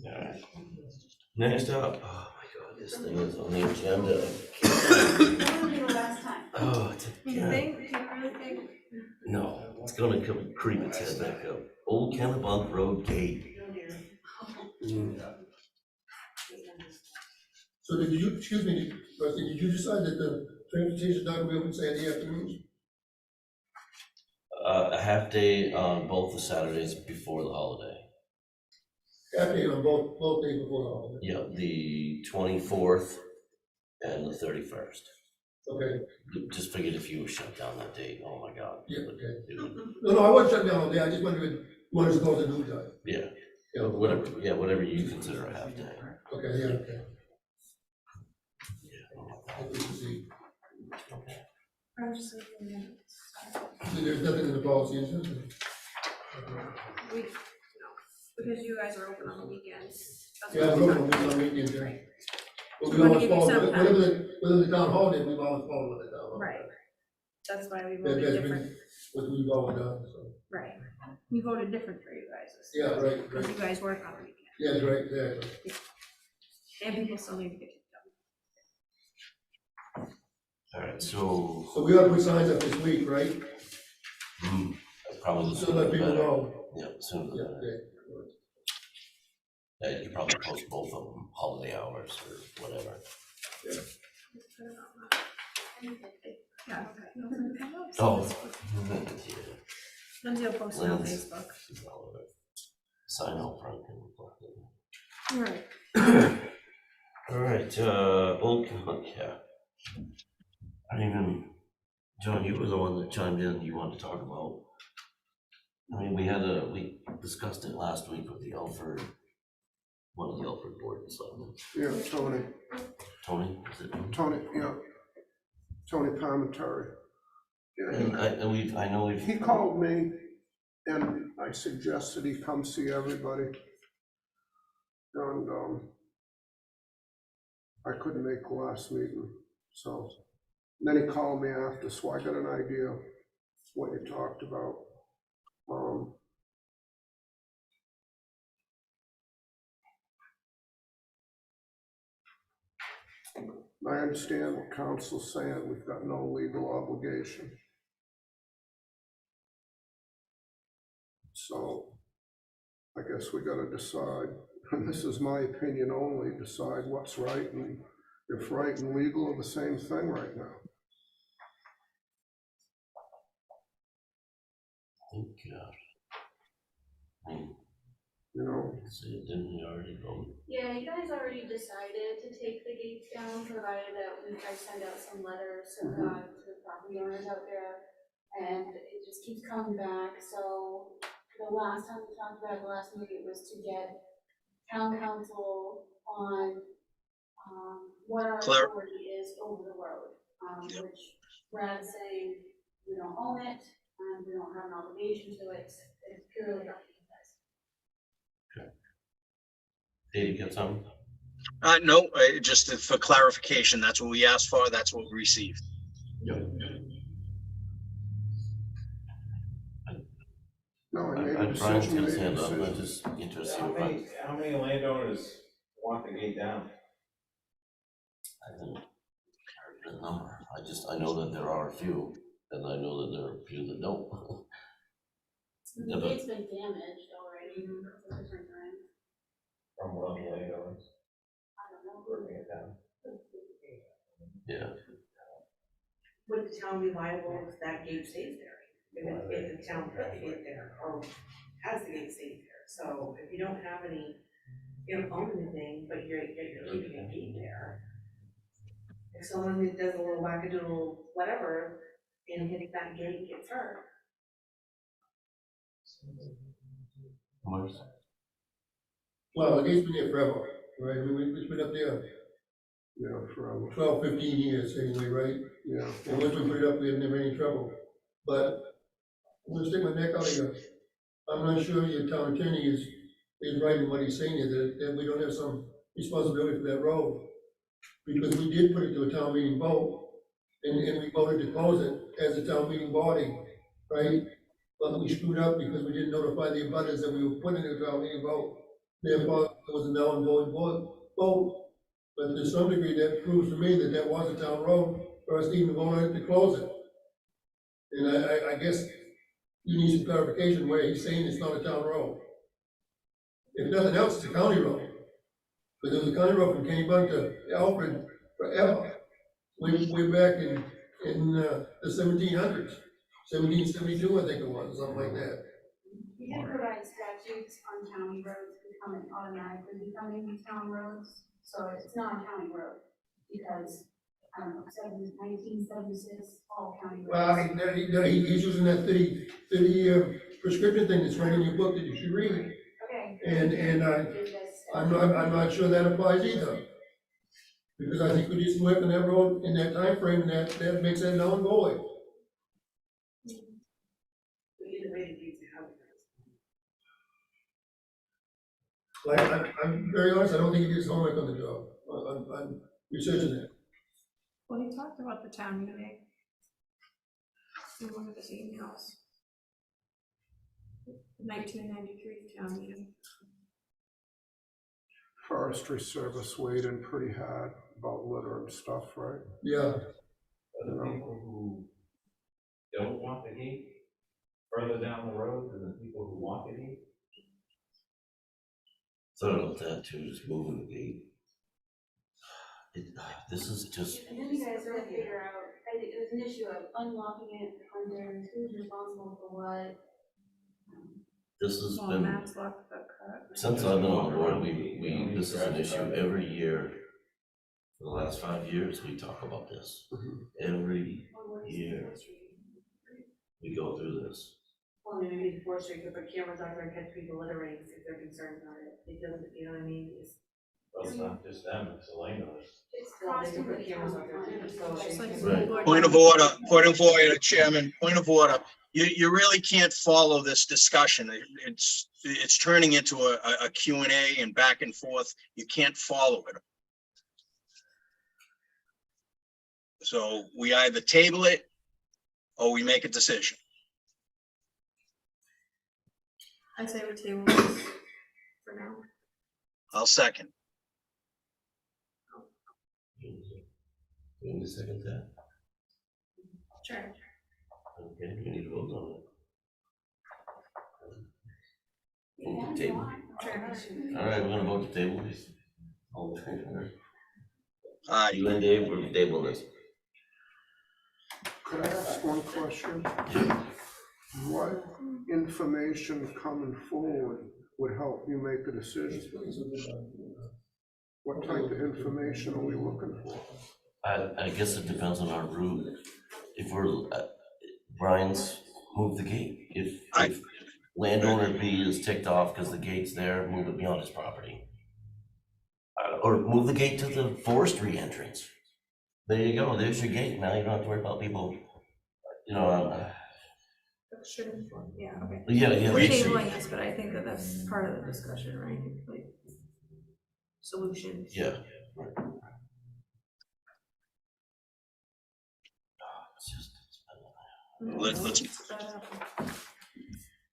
All right. Next up, oh my God, this thing is on the agenda. That would be the last time. Oh, it's Do you again. think, do you really think? No, it's gonna come creep its head back up. Old Kennebunk Road Gate. So did you, excuse me, Rusty, did you decide that the train station's not gonna be open Saturday afternoons? A half day on both the Saturdays before the holiday. After, on both days before the holiday? Yeah, the 24th and the 31st. Okay, Just figured if you were shut down that day, oh my God. yeah, it would- okay. it would- No, I wasn't shut down all day, I just wondered when it's closed at noon time. Yeah, Yeah, whatever you consider a half day. okay, yeah, okay. Yeah, oh my God. I can see. Okay. I'm just thinking that There's nothing in the policy, is there? we, no, because you guys are open on the weekends. That's Yeah, what we're we're open talking on weekends, yeah. Right. But We we wanna always give you follow, some time. whether the town holiday, we've always followed what the town holiday. Right. That's why we That- voted That's different, been what we've always done, so. right. We voted different for you guys. this Yeah, time, right, Because right. you guys work on the weekend, Yeah, right, exactly. and people still need to get it done. All right, so So we ought to put signs up this week, right? probably the So sooner let the people better. know. Yeah, sooner Yeah, the better. okay. Yeah, you could probably post both of them, holiday hours or whatever. Yeah. Oh. Lindsay will post it on Lindsay. Facebook. She's all over it. Sign out front. Right. All right, old, yeah. I don't even, John, you were the one that chimed in, you wanted to talk about. I mean, we discussed it last week with the Alfred, one of the Alfred board and selectmen. Yeah, Tony, Tony, is it? yeah, Tony Palmentary. And I know we've. He called me and I suggested he come see everybody. And, I couldn't make the last meeting, so. Then he called me after, so I got an idea of what you talked about. I understand what council's saying, we've got no legal obligation. So I guess we gotta decide, and this is my opinion only, decide what's right, and if right and legal are the same thing right now. I think, I mean, You know, didn't we already vote? Yeah, you guys already decided to take the gates down, provided that we guys send out some letters to the property owners out there. And it just keeps coming back, so the last time we talked about it, the last meeting was to get town council on, what our authority is over the road. Which Brad's saying, we don't own it, and we don't have an obligation to it, it's purely up to you guys. Did you get some? No, just for clarification, that's what we asked for, that's what we received. no, I made a Brian's decision, gonna made a stand up, I'm decision. just interested How in many, how many landowners want the gate down? I think the number, I know that there are a few, and I know that there are a few that don't. Yeah, The but- gate's been damaged already a couple different times. From one of the landowners I don't know. burning it down? Yeah, Would the town be liable if that gate stays there? If the town put the gate there, or has the gate stayed there? So if you don't have any, you don't own anything, but you're keeping a gate there. If someone does a little wackadoodle, whatever, and hits that gate, gets hurt, Mark? Well, the gate's been there forever, right? It's been up there Yeah, forever, 12, 15 years anyway, right? yeah. And once we put it up, we had never any trouble. But I'm gonna stick my neck out here. I'm not sure your town attorney is right in what he's saying is that we don't have some responsibility for that road. Because we did put it to a town meeting vote, and we voted to close it as a town meeting body, right? But we screwed up because we didn't notify the abutters that we were putting it to a town meeting vote. Therefore, it was a null and void vote. But to some degree, that proves to me that that was a town road for us to even vote on it to close it. And I guess you need some clarification where he's saying it's not a town road. If nothing else, it's a county road. But there was a county road from Kennybunk to Alfred forever, way back in the 1700s, 1772, I think it was, something like that. We did provide statutes on county roads becoming automatically becoming town roads, so it's not a county road, because, I don't know, 1976, all county roads. Well, he's using that 30 prescription thing that's right in your book that you should read, Okay. and I'm not sure that applies either. Because I think we did some work on that road in that time frame, and that makes that null and void. Either way, it needs to happen. Like, I'm very honest, I don't think he did his homework on the job. I'm researching that. Well, he talked about the town meeting. In one of his emails. 1993 town meeting. Forestry Service weighed in pretty hard about litter and stuff, right? Yeah, Are the people who don't want the gate further down the road than the people who want the gate? Thought about that too, just moving the gate. This is just, And then you guys gotta figure out, I think it was an issue of unlocking it, under who's responsible for what. this has Well, been, Matt's locked the cut. since I've been on the board, this is an issue every year. For the last 5 years, we talk about this. Every year, we go through this. Well, maybe the forestry could put cameras out there and catch people littering if they're concerned about it. It doesn't, you know what I mean? Well, it's not just them, it's the landowners. It's Well, they can costing put the cameras town out there money. too, so Just like they- school Right. board Point of order, Chairman, point of order. You really can't follow this discussion. It's turning into a Q&A and back and forth. You can't follow it. So we either table it or we make a decision. I say we table this for now. I'll second. You need to second that? Sure. Okay, we need to vote on it. Vote to table. All right, we're gonna vote to table this. All in favor? Aye. You and Dave, we're tabling this. Could I ask one question? What information coming forward would help you make a decision? What type of information are we looking for? I guess it depends on our route. If we're, Brian's moved the gate. If landowner B is ticked off because the gate's there, move it beyond his property. Or move the gate to the forestry entrance. There you go, there's your gate. Now you don't have to worry about people, you know, Sure, yeah, okay. yeah. We're that's- tabling this, but I think that that's part of the discussion, right? Like, solutions. Yeah. Right. It's just, it's been a while. Let's,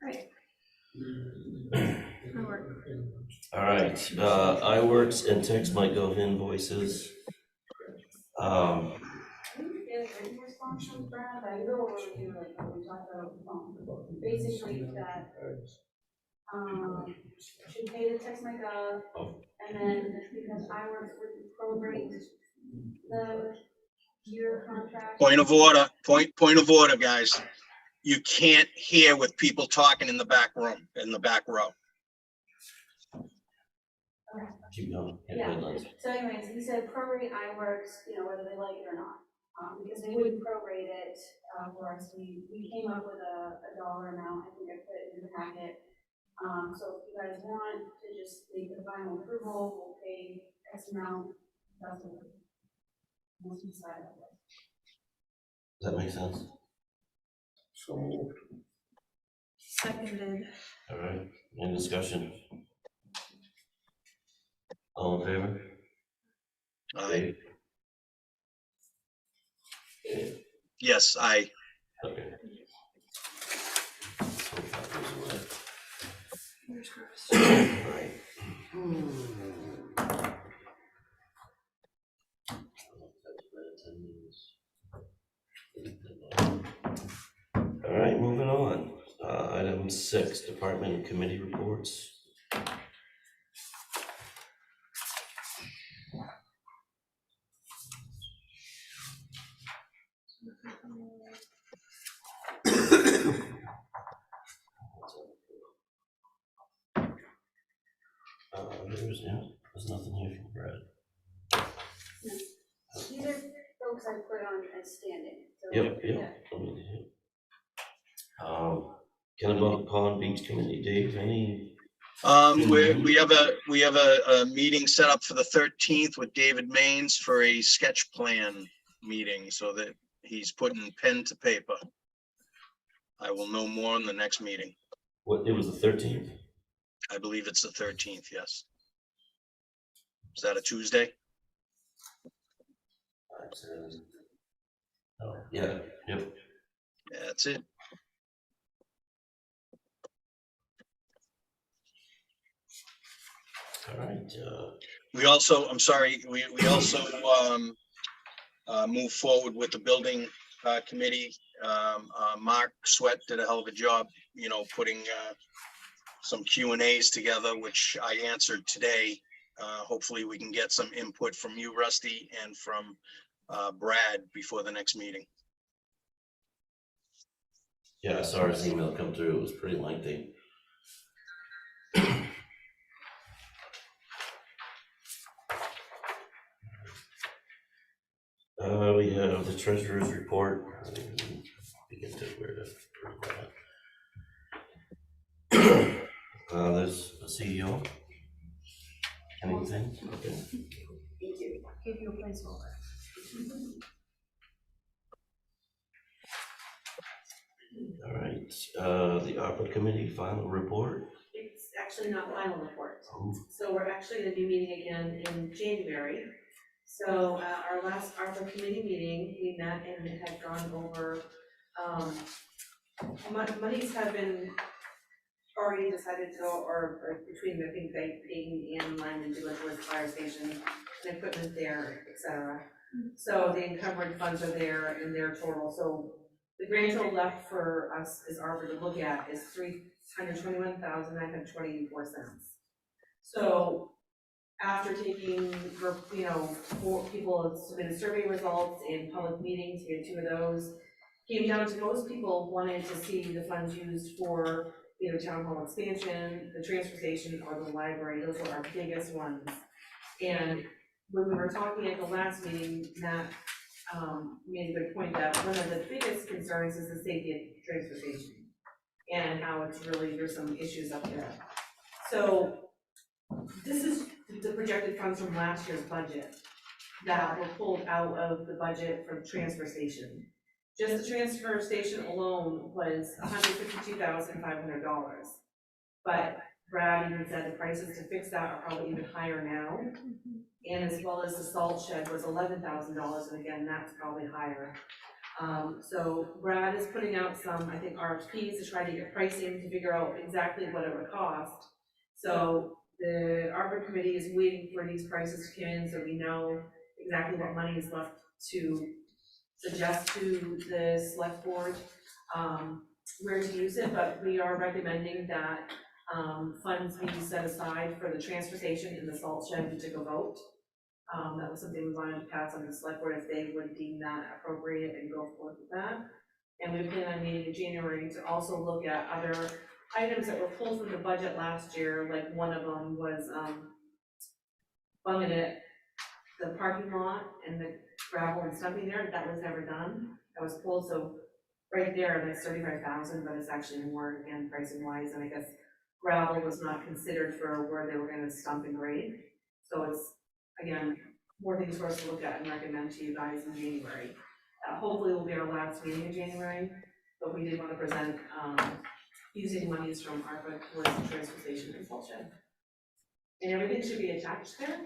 Right. That worked. All right, iWorks and Text My Gov invoices. I didn't get a written response from Brad, but I will review like what we talked about on the phone. Basically that, should pay the text my gov, and then because iWorks would prorate the year contract. point of order, point of order, guys. You can't hear with people talking in the back room, in the back row. Keep going. Yeah. So anyways, he said prorate iWorks, you know, whether they like it or not, because they wouldn't prorate it, for us. We came up with a dollar amount, I think I put it in the packet. So if you guys want to just make the final approval, we'll pay X amount, that's what we'll decide on. Does that make sense? So moved. Seconded. All right, any discussion? All in favor? Aye. Dave? Yes, I. Okay. So that goes away. Fingers crossed. All right. All right, moving on. Item 6, department and committee reports. There's nothing here from Brad. These are folks I put on as standing, so. Yep, yeah. yep. Kennebunk Pond Beach Committee, Dave, any? We have a meeting set up for the 13th with David Maines for a sketch plan meeting, so that he's putting pen to paper. I will know more in the next meeting. What, it was the 13th? I believe it's the 13th, yes. Is that a Tuesday? Oh, yeah, yep. Yeah, that's it. All right, We also, I'm sorry, we also moved forward with the building committee. Mark Sweat did a hell of a job, putting some Q&As together, which I answered today. Hopefully we can get some input from you, Rusty, and from Brad before the next meeting. yeah, I saw his email come through, it was pretty lengthy. We have the treasurer's report. Begin to where to put that. There's a CEO. Anything? Okay. Thank you. Give you a placeholder. All right, the ARPA committee final report. It's actually not final report. Oh, So we're actually gonna be meeting again in January. So our last ARPA committee meeting, we met and had gone over, monies have been already decided to go, or between, I think, Dayton and Lyman to go towards the fire station and equipment there, et cetera. So the encumbered funds are there in their total, so the grand total left for us as ARPA to look at is $321,924. So after taking, for people submitted survey results and public meetings, we had 2 of those, came down to most people wanted to see the funds used for either town hall expansion, the transfer station, or the library. Those were our biggest ones. And when we were talking at the last meeting, Matt made a good point that one of the biggest concerns is the safety of the transfer station and how it's really, there's some issues up there. So this is the projected funds from last year's budget that were pulled out of the budget from transfer station. Just the transfer station alone was $152,500. But Brad even said the prices to fix that are probably even higher now. And as well as the salt shed was $11,000, and again, that's probably higher. So Brad is putting out some, I think, RFPs to try to get pricing to figure out exactly what it would cost. So the ARPA committee is waiting for these prices to come in so we know exactly what money is left to suggest to the select board where to use it, but we are recommending that funds be set aside for the transfer station and the salt shed to take a vote. That was something we wanted to pass on the select board if they would deem that appropriate and go forward with that. And we plan on meeting in January to also look at other items that were pulled from the budget last year. Like one of them was bumming it, the parking lot and the gravel and stumping there, that was never done. That was pulled, so right there, that's 35,000, but it's actually more, again, pricing wise, and I guess gravel was not considered for where they were gonna stump and grade. So it's, again, more things for us to look at and recommend to you guys in January. Hopefully will be our last meeting in January, but we did want to present using monies from ARPA towards the transfer station and salt shed. And everything should be attached there.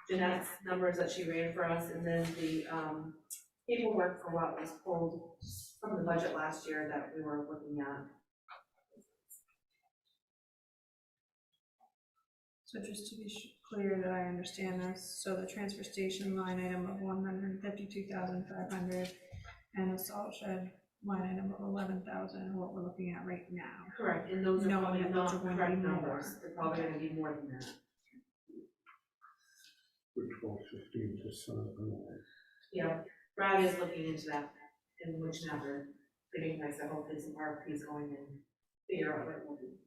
Jeanette's numbers that she ran for us, and then the paperwork for what was pulled from the budget last year that we were looking at. So just to be clear that I understand this, so the transfer station line item of 152,500 and the salt shed line item of 11,000 are what we're looking at right now. Correct, and those are No, probably and not those are going to correct be more. numbers. They're probably gonna be more than that. For 12-15%. Yeah, Brad is looking into that, and which number, giving myself hopefully some RFPs going and figure out what it will be.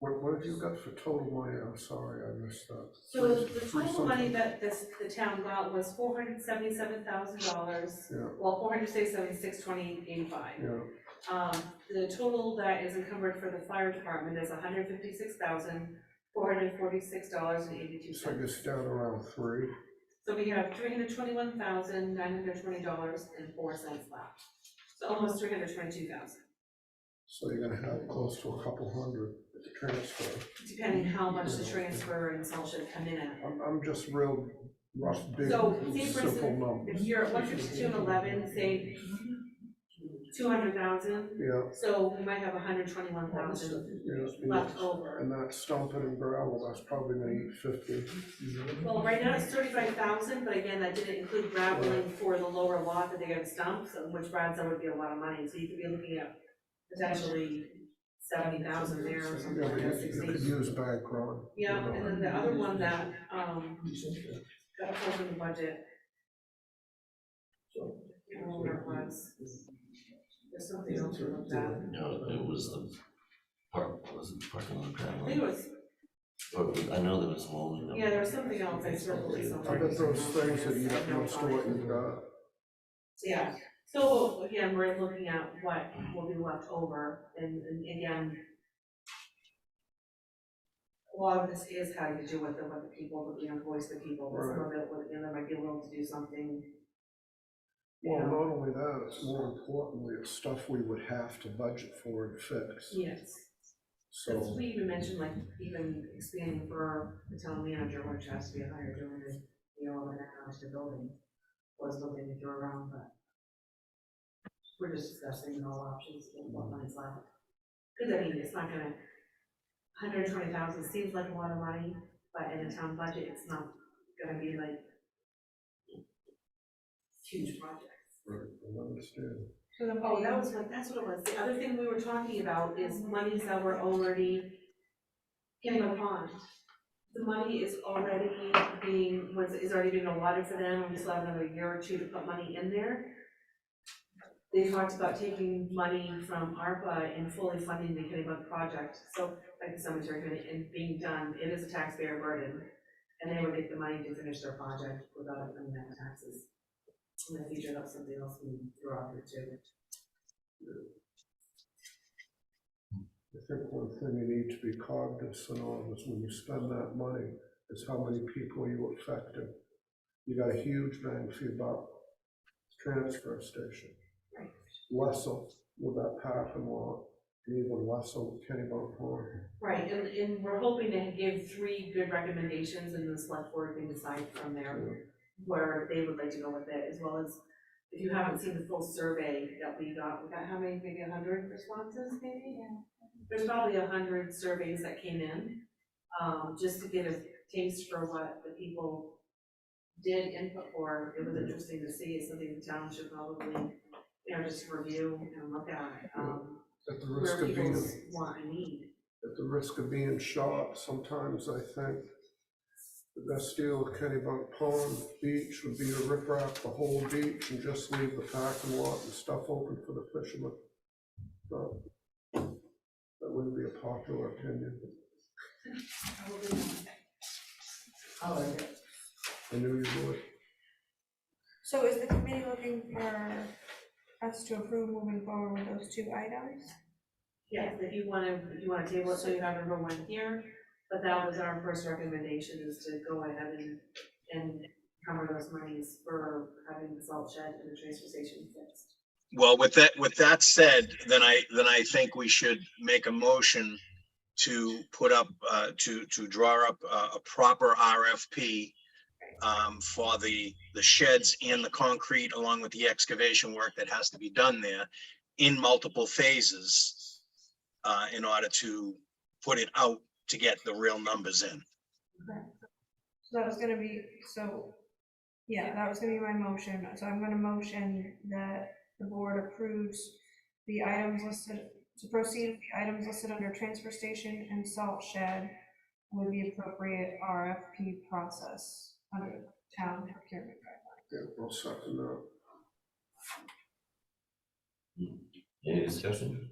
What have you got for total money? I'm sorry, I missed that. So the Three total money something. that the town got was $477,000. Yeah. Well, 476,620.85. Yeah, The total that is encumbered for the fire department is $156,446.82. so I guess down around 3. So we have $321,920.04 left. So almost $322,000, So you're gonna have close to a couple hundred at the transfer. depending how much the transfer and salt should come in at. I'm just real rough, big, So, say for simple instance, numbers. If you're at 152.11, say 200,000, Yeah, so we might have 121,000 yeah. left over. And that stumping and gravel, that's probably gonna eat 50. Well, right now it's 35,000, but again, that didn't include graveling for the lower lot that they got stumped, so which Brad said would be a lot of money, so you could be looking at potentially 70,000 there or something Yeah, like but that, you could 60. use bank run. Yeah, and then the other one that, got a hold of the budget. I don't know where it was. There's something else we looked at. No, it was the was it the parking lot I gravel? think it was, I know there was mowing. yeah, there was something else I circled it I somewhere. bet those things that eat up most of what you've got. Yeah, so again, we're looking at what will be left over, and again, a lot of this is having to do with the people, the voice the people, but some of it, there might be willing to do something. Well, not only that, it's more importantly, it's stuff we would have to budget for and fix. Yes, so So, we even mentioned like even expanding for the town manager, which has to be higher doing the, an extra building, was something to throw around, but we're just discussing all options and what money's left. Because I mean, it's not gonna, 120,000 seems like a lot of money, but in a town budget, it's not gonna be like huge projects. right, I understand. So the Oh, that's what it was. The other thing we were talking about is monies that were already getting upon. The money is already is already being allotted for them, we still have another year or two to put money in there. They talked about taking money from ARPA and fully funding the Kennebunk project, so like the cemetery committee, and being done, it is a taxpayer burden. And they would take the money to finish their project without it coming back to taxes. In the future, that's something else we throw out there too. I think one thing you need to be cognizant of is when you spend that money, is how many people you affected. You got a huge bang for your buck. Transfer station. Right. Lesser with that parking lot, and even lesser with Kennebunk Pond. Right, and we're hoping to give 3 good recommendations, and the select board can decide from there where they would like to go with it, as well as, if you haven't seen the full survey that we got how many, maybe 100 responses, maybe? Yeah. There's probably 100 surveys that came in, just to get a taste for what the people did input for. It was interesting to see, it's something the town should probably, just review and look at, At the risk where of being, people's want and need. at the risk of being shot, sometimes I think the best deal with Kennebunk Pond Beach would be to rip wrap the whole beach and just leave the parking lot and stuff open for the fishermen. But that wouldn't be a popular opinion. I like it. I knew you would. So is the committee looking for us to approve moving forward with those 2 items? Yes, if you wanna table it so you have everyone here, but that was our first recommendation, is to go ahead and cover those monies for having the salt shed and the transfer station fixed. Well, with that said, then I think we should make a motion to put up, to draw up a proper RFP for the sheds and the concrete, along with the excavation work that has to be done there in multiple phases, in order to put it out to get the real numbers in. So that was gonna be, that was gonna be my motion, so I'm gonna motion that the board approves the items listed, to proceed with the items listed under transfer station and salt shed with the appropriate RFP process under town procurement guidelines. Yeah, I'll second that. Any discussion?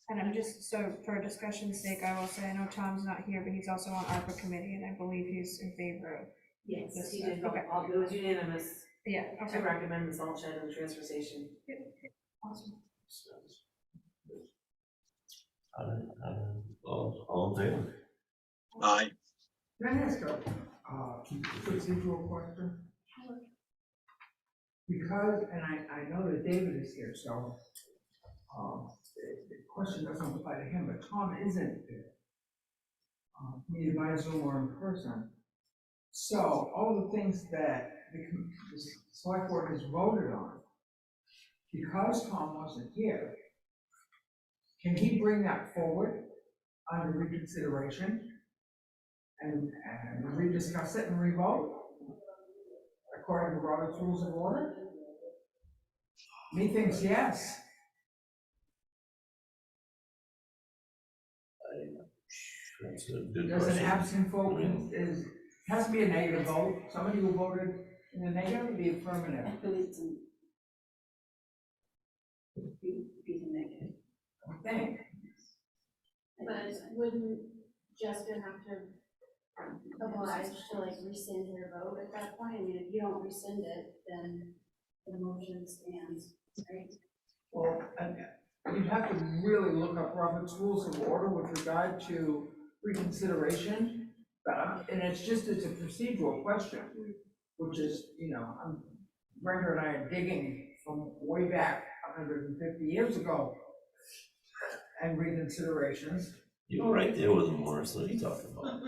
And I'm just, so for discussion's sake, I will say, I know Tom's not here, but he's also on ARPA committee, and I believe he's in favor of, Yes, he did, Okay. it was unanimous yeah, to okay. recommend the salt shed and the transfer station. Awesome. All in favor? Aye. Can I ask a procedural question? Because, and I know that David is here, so, the question doesn't apply to him, but Tom isn't here. Either by Zoom or in person. So, all the things that the select board has voted on, because Tom wasn't here, can he bring that forward under reconsideration? And rediscuss it and revote according to Robert's Rules of Order? Methinks yes. That's a good Does an question. absent vote has to be a negative vote. Somebody who voted in the negative would be affirmative. Be the negative. I think. But wouldn't Jessica have to oblige to like rescind her vote at that point? I mean, if you don't rescind it, then the motion stands, right? Well, and you'd have to really look up Robert's Rules of Order with regard to reconsideration. But, and it's a procedural question, which is, Brenda and I are digging from way back 150 years ago and reconsiderations. You were right there with him, Morris, what are you talking about?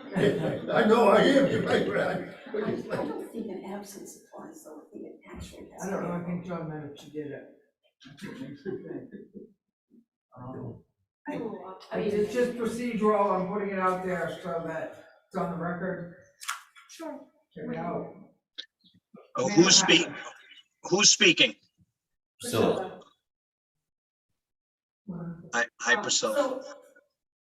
I know I am, you're right, Brad. But it's I like, don't think an absence applies, though, I think it actually has. I don't know, I think John meant if she did it. I mean, it's just procedural, I'm putting it out there so that it's on the record. Sure. Check it out. Oh, who's speaking? So, Hi, Priscilla.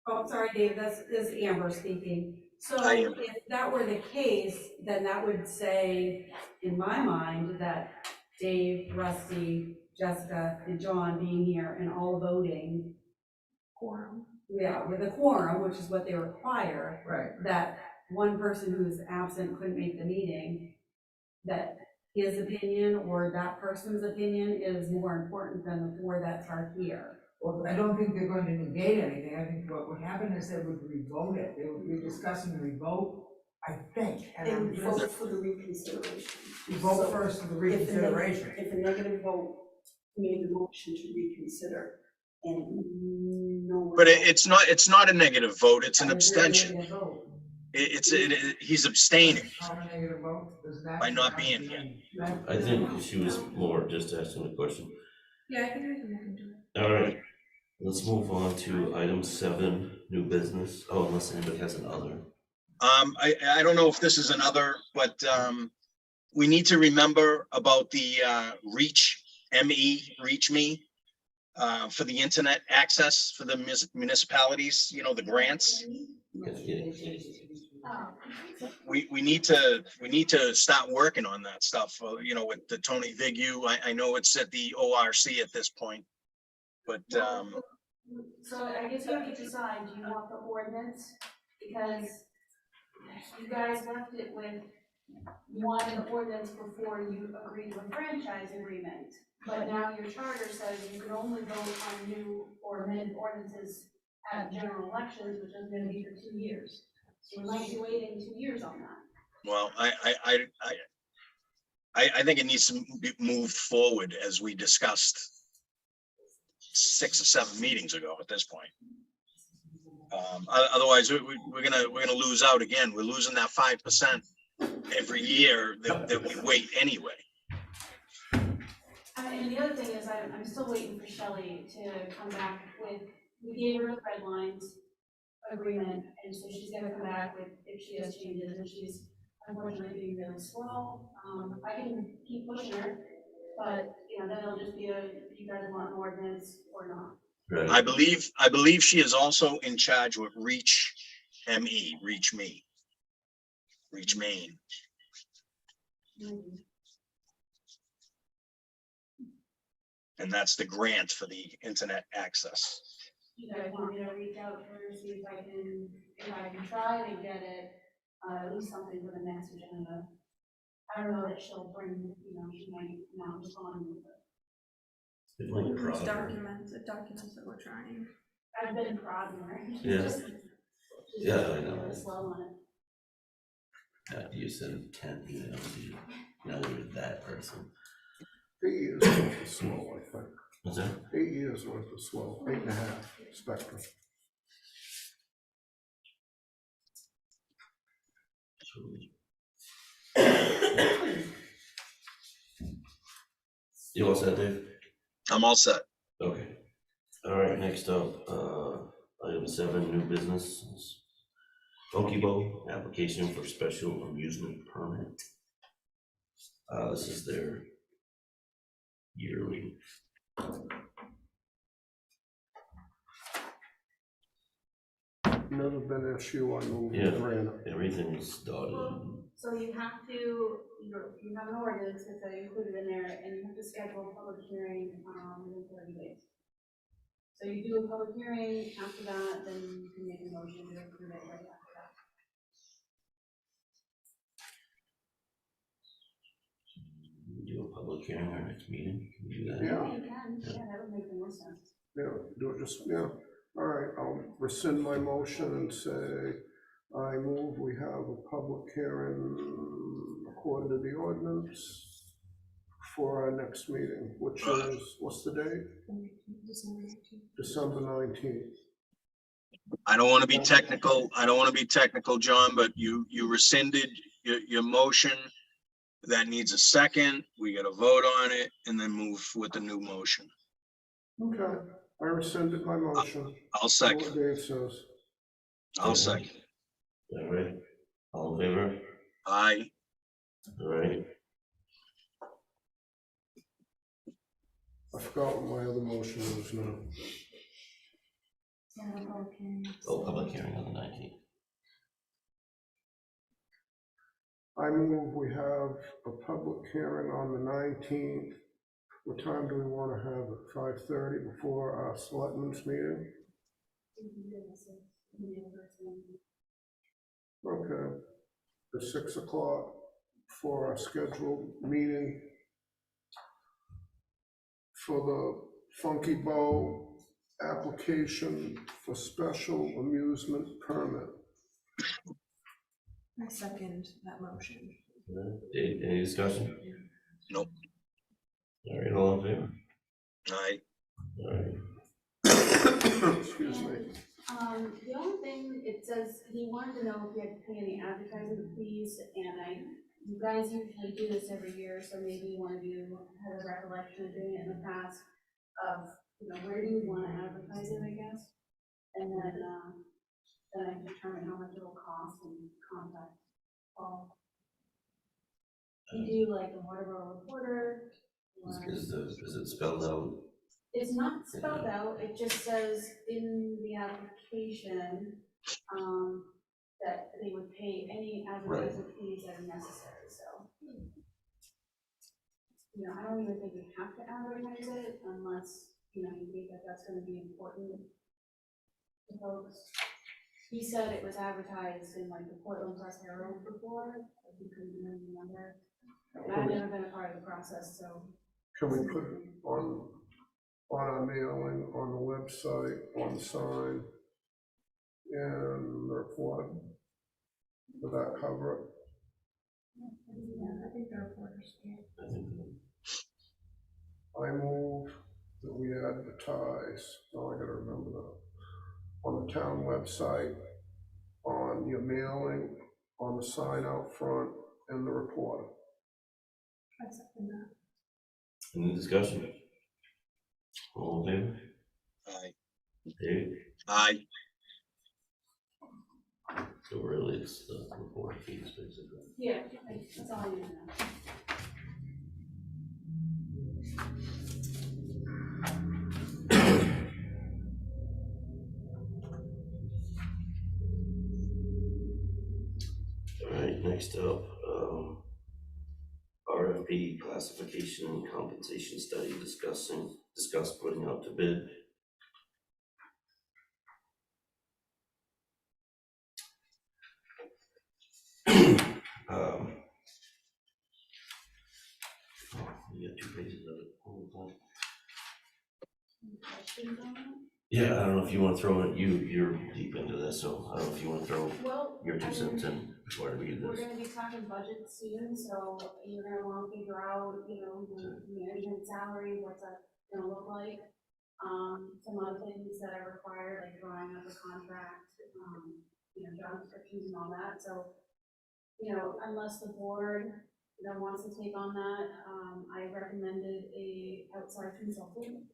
Oh, sorry, Dave, this is Amber speaking. So Hi, Amber. if that were the case, then that would say, in my mind, that Dave, Rusty, Jessica, and John being here and all voting, Quorum. yeah, with a quorum, which is what they require, Right. that one person who's absent couldn't make the meeting, that his opinion or that person's opinion is more important than the four that are here. Well, I don't think they're going to negate anything. I think what would happen is they would revote it. They would be discussing the revote, I think. And I'm And just, vote for the reconsideration. you vote So first for the if reconsideration. If a negative vote made the motion to reconsider and no one. But it's not a negative vote, it's an abstention. He's abstaining How a negative vote? Does that- by not being here. I think she was more just asking a question. Yeah, I think I can look into it. All right, let's move on to item 7, new business. Oh, unless anybody has an other. I don't know if this is another, but, we need to remember about the, Reach Me, for the internet access for the municipalities, the grants. We need to start working on that stuff, with the Tony Vigu. I know it's at the ORC at this point. But, So I guess you have to decide, do you want the ordinance? Because you guys left it with, you wanted the ordinance before you agreed to a franchise agreement. But now your charter says you can only vote on new or amended ordinances at general elections, which is gonna be for 2 years. So we might be waiting 2 years on that. well, I think it needs to be moved forward as we discussed 6 or 7 meetings ago at this point. Otherwise, we're gonna lose out again. We're losing that 5% every year that we wait anyway. And the other thing is, I'm still waiting for Shelley to come back with, we gave her the red lines agreement, and so she's gonna come back with if she has changes, and she's unfortunately being really slow. I can keep pushing her, but, then it'll just be if you guys want an ordinance or not. Right. I believe she is also in charge with Reach Me, Reach Maine. And that's the grant for the internet access. you guys want me to reach out to her, see if I can try to get it, at least something for the next agenda. I don't know that she'll bring, she might not respond, but It's like Those problem. documents that we're trying. I've been prodding her. Yeah. Just- Yeah, I she's know. really slow on it. You said 10 emails, now you're that person. 8 years worth of slow, I think. What's that? 8 years worth of slow, 8.5 spectrum. You all set, Dave? I'm all set. Okay. All right, next up, item 7, new business. Funky Bow, application for special amusement permit. This is their yearly. Never been an issue, I moved Yeah. and ran it. Everything's dotted. So you have to, you have an ordinance that's included in there, and you have to schedule a public hearing, within 30 days. So you do a public hearing, after that, then you can make a motion to approve it right after that. Do a public hearing our next meeting. Can we do that? Yeah. You can, yeah, that would make the most sense. Yeah, do it just, yeah. All right, I'll rescind my motion and say, I move we have a public hearing according to the ordinance for our next meeting, which is, what's the date? December 19th. I don't want to be technical, John, but you rescinded your motion. That needs a second. We got to vote on it and then move with the new motion. Okay, I rescinded my motion. I'll Do second. what Dave says. I'll second. All right, all in favor? Aye. All right, I forgot what my other motion was now. public hearing on the 19th. I move we have a public hearing on the 19th. What time do we want to have it? 5:30 before our selectmen's meeting? Okay. At 6 o'clock for our scheduled meeting for the Funky Bow application for special amusement permit. I second that motion. All right, Dave, any discussion? Nope. All right, all in favor? Aye. All right. Excuse me. The only thing, it says, he wanted to know if we had to pay any advertising fees, and you guys usually do this every year, so maybe one of you had a recollection of doing it in the past of, where do you want to advertise it, I guess? And then I determine how much it'll cost and contact Paul. You do like the Waterboro Reporter, or. Is it spelled out? It's not spelled out, it just says in the application, that they would pay any advertising fees that are necessary, so. I don't even think we have to advertise it unless, you think that that's gonna be important to folks. He said it was advertised in like the Portland Press Herald before, if you couldn't remember. I've never been a part of the process, so. Can we put it on our mailing, on the website, on the sign, and the report? Would that cover it? Yeah, I think the reporters can. I think I move that we advertise, oh, I gotta remember that, on the town website, on your mailing, on the sign out front, and the reporter. I second that. any discussion? All in favor? Aye. Dave? Aye. So really, it's the report fees, basically. Yeah, that's all I need to know. All right, next up, RFP classification and compensation study discuss putting out to bid. You got 2 pages of it. Holy cow. Questions on it? Yeah, I don't know if you wanna throw it, you're deep into this, so I don't know if you wanna throw Well, your 2 I cents mean, in before I read we're this. gonna be talking budget soon, so you're gonna wanna figure out, you know, the management salary, what's that gonna look like? Some other things that are required, like drawing up a contract, you know, job descriptions and all that, so, you know, unless the board, you know, wants to take on that, I recommended a outside consultant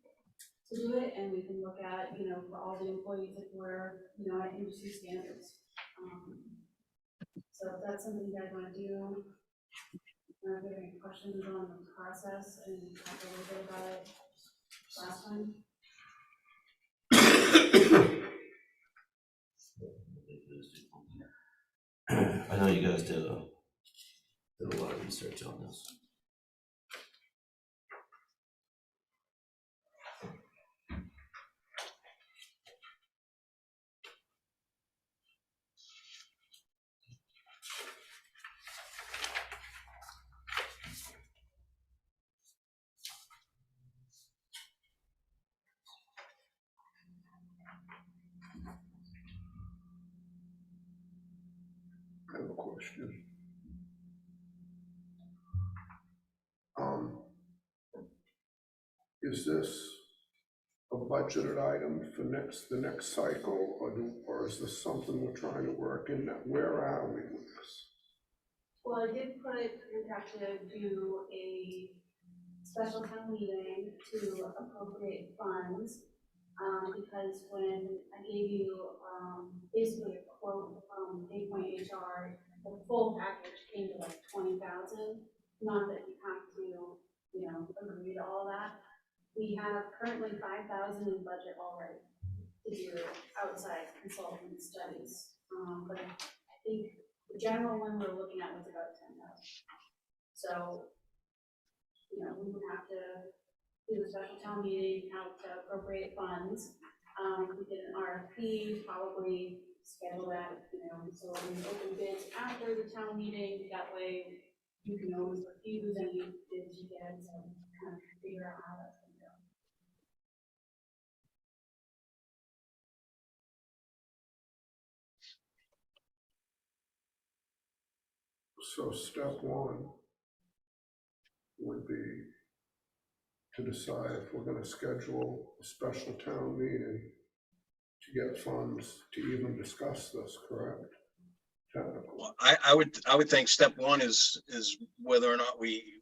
to do it, and we can look at, you know, for all the employees if we're, you know, at industry standards. So if that's something you guys wanna do, are there any questions on the process and talk a little bit about it last time? I know you guys did a lot of research on this. I have a question. Is this a budgeted item for the next cycle, or is this something we're trying to work in? Where are we with this? Well, I did put it in touch to do a special town meeting to appropriate funds. Because when I gave you, basically a quote from 8 HR, the full package came to like 20,000. Not that you have to, you know, agree to all that. We have currently 5,000 in budget already to do outside consultant studies. But I think the general one we're looking at was about 10,000. So, you know, we would have to do a special town meeting, how to appropriate funds. We did an RFP, probably schedule that, you know, so we open bids after the town meeting, that way you can always refuse any bids you get, so kind of figure out how that's gonna go. So step one would be to decide if we're gonna schedule a special town meeting to get funds to even discuss this, correct? Technically. Well, I would think step one is whether or not we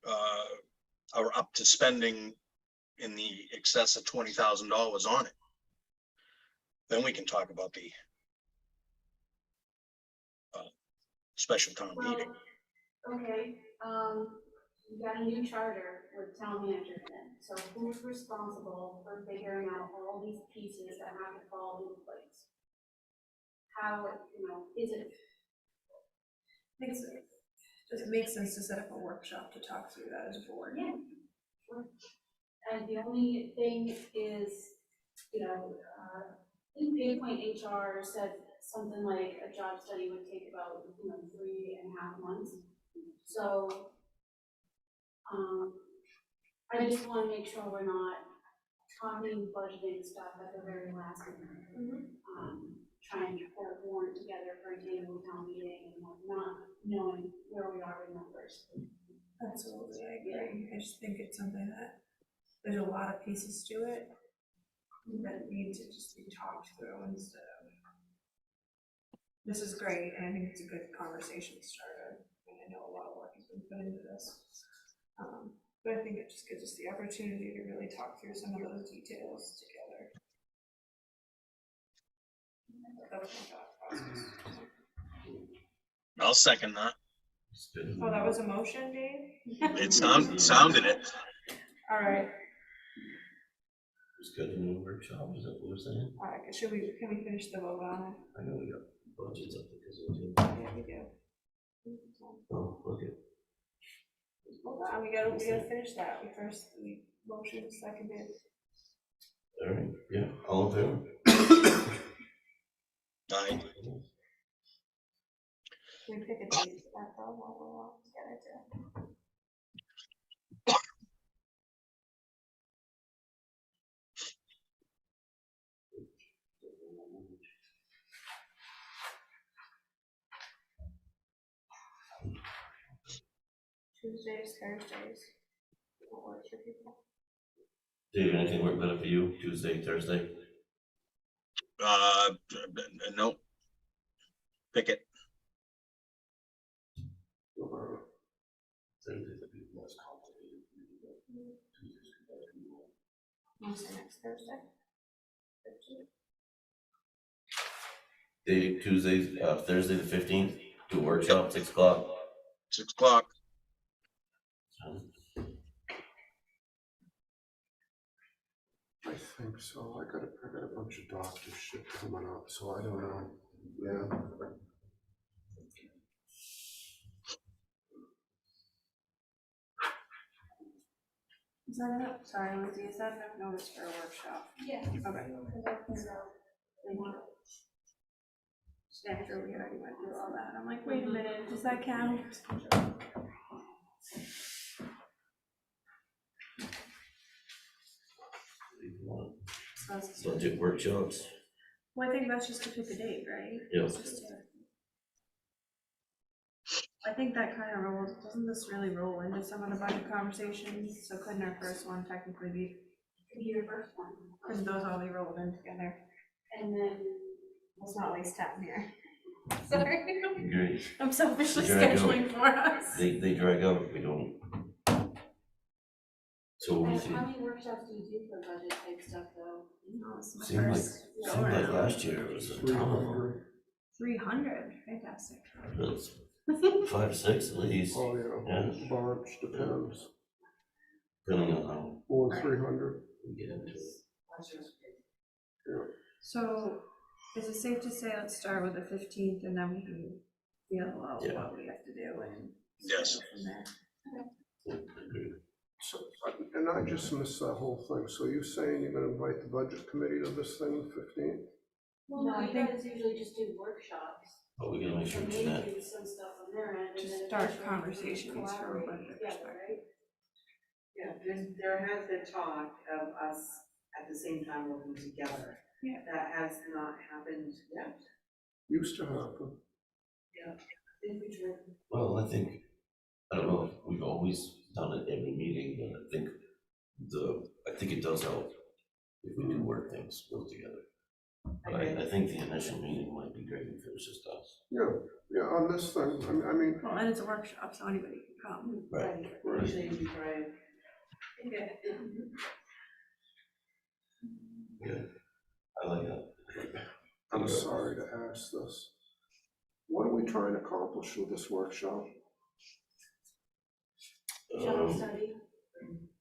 are up to spending in the excess of $20,000 on it. Then we can talk about the special town meeting. Okay, you got a new charter with town manager in it, so who's responsible for figuring out all these pieces that have to fall into place? How, you know, is it? Does it make sense to set up a workshop to talk through that as a board? Yeah. And the only thing is, you know, I think Paypoint HR said something like a job study would take about, you know, 3.5 months. So, I just wanna make sure we're not talking budgeting stuff at the very last minute. Trying to put a warrant together for a annual town meeting and not knowing where we are with numbers. Absolutely, I agree. I just think it's something that, there's a lot of pieces to it that need to just be talked through instead of. This is great, and I think it's a good conversation starter, and I know a lot of work has been put into this. But I think it just gives us the opportunity to really talk through some of those details together. That was my thought process. I'll second that. Oh, that was a motion, Dave? It sounded it. All right, It's good in the workshop, is that what we're saying? all right, can we finish the vote on it? I know we got budgets up because of it. Yeah, we do. Oh, okay. Hold on, we gotta finish that. We motion seconded. All right, yeah, all in favor? Aye. we pick a date for that though, while we're all together too? Tuesdays, Thursdays. What works for people? Dave, anything work better for you, Tuesday, Thursday? No. Pick it. Thursday's a bit less complicated. I'll say next Thursday. Dave, Tuesday, Thursday the 15th, do a workshop, 6 o'clock. 6 o'clock. I think so. I got a bunch of doctor shit coming up, so I don't know. Yeah. Is that enough? Sorry, Lindsay, is that enough notice for a workshop? Yeah. Okay. Just after we already went through all that, I'm like, wait a minute, does that count? So that's- Budget workshops. Well, I think that's just to pick a date, right? Yeah. It's just to- I think that kind of rolls, doesn't this really roll into some of the budget conversations? So couldn't our first one technically be, Could be your first one. couldn't those all be rolled in together? And then Let's not waste time here. Sorry, Agree. I'm selfishly Drag out. scheduling for us. They drag out if we don't. So we How can, many workshops do you do for budget type stuff though? No, it's my seemed like, first go seemed like around. last year it was a ton of them. 300, fantastic. It's 5, 6 at least, Oh, yeah. Bunch, depends. depending on how More than 300. we get into it. So, is it safe to say let's start with the 15th and then we can feel out Yeah. what we have to do and Yes. go from there? Agreed. So, and I just missed that whole thing. So you're saying you're gonna invite the budget committee to this thing, the 15th? Well, No, no, I you think- guys usually just do workshops. But we gotta make sure And Jeanette, maybe do some stuff on their end. To and then start eventually conversations from a collaborate budget together, perspective. right? Yeah, there has been talk of us at the same time working together. Yeah. That has not happened yet. Used to happen. I think we tried. well, I think, I don't know if we've always done it every meeting, but I think it does help if we do work things well together. But I think the initial meeting might be great if it was just us. Yeah, on this thing, I mean, Well, and it's a workshop, so anybody can come. Right. Usually we try. Good. I like that. I'm sorry to ask this. What are we trying to accomplish with this workshop? Job study.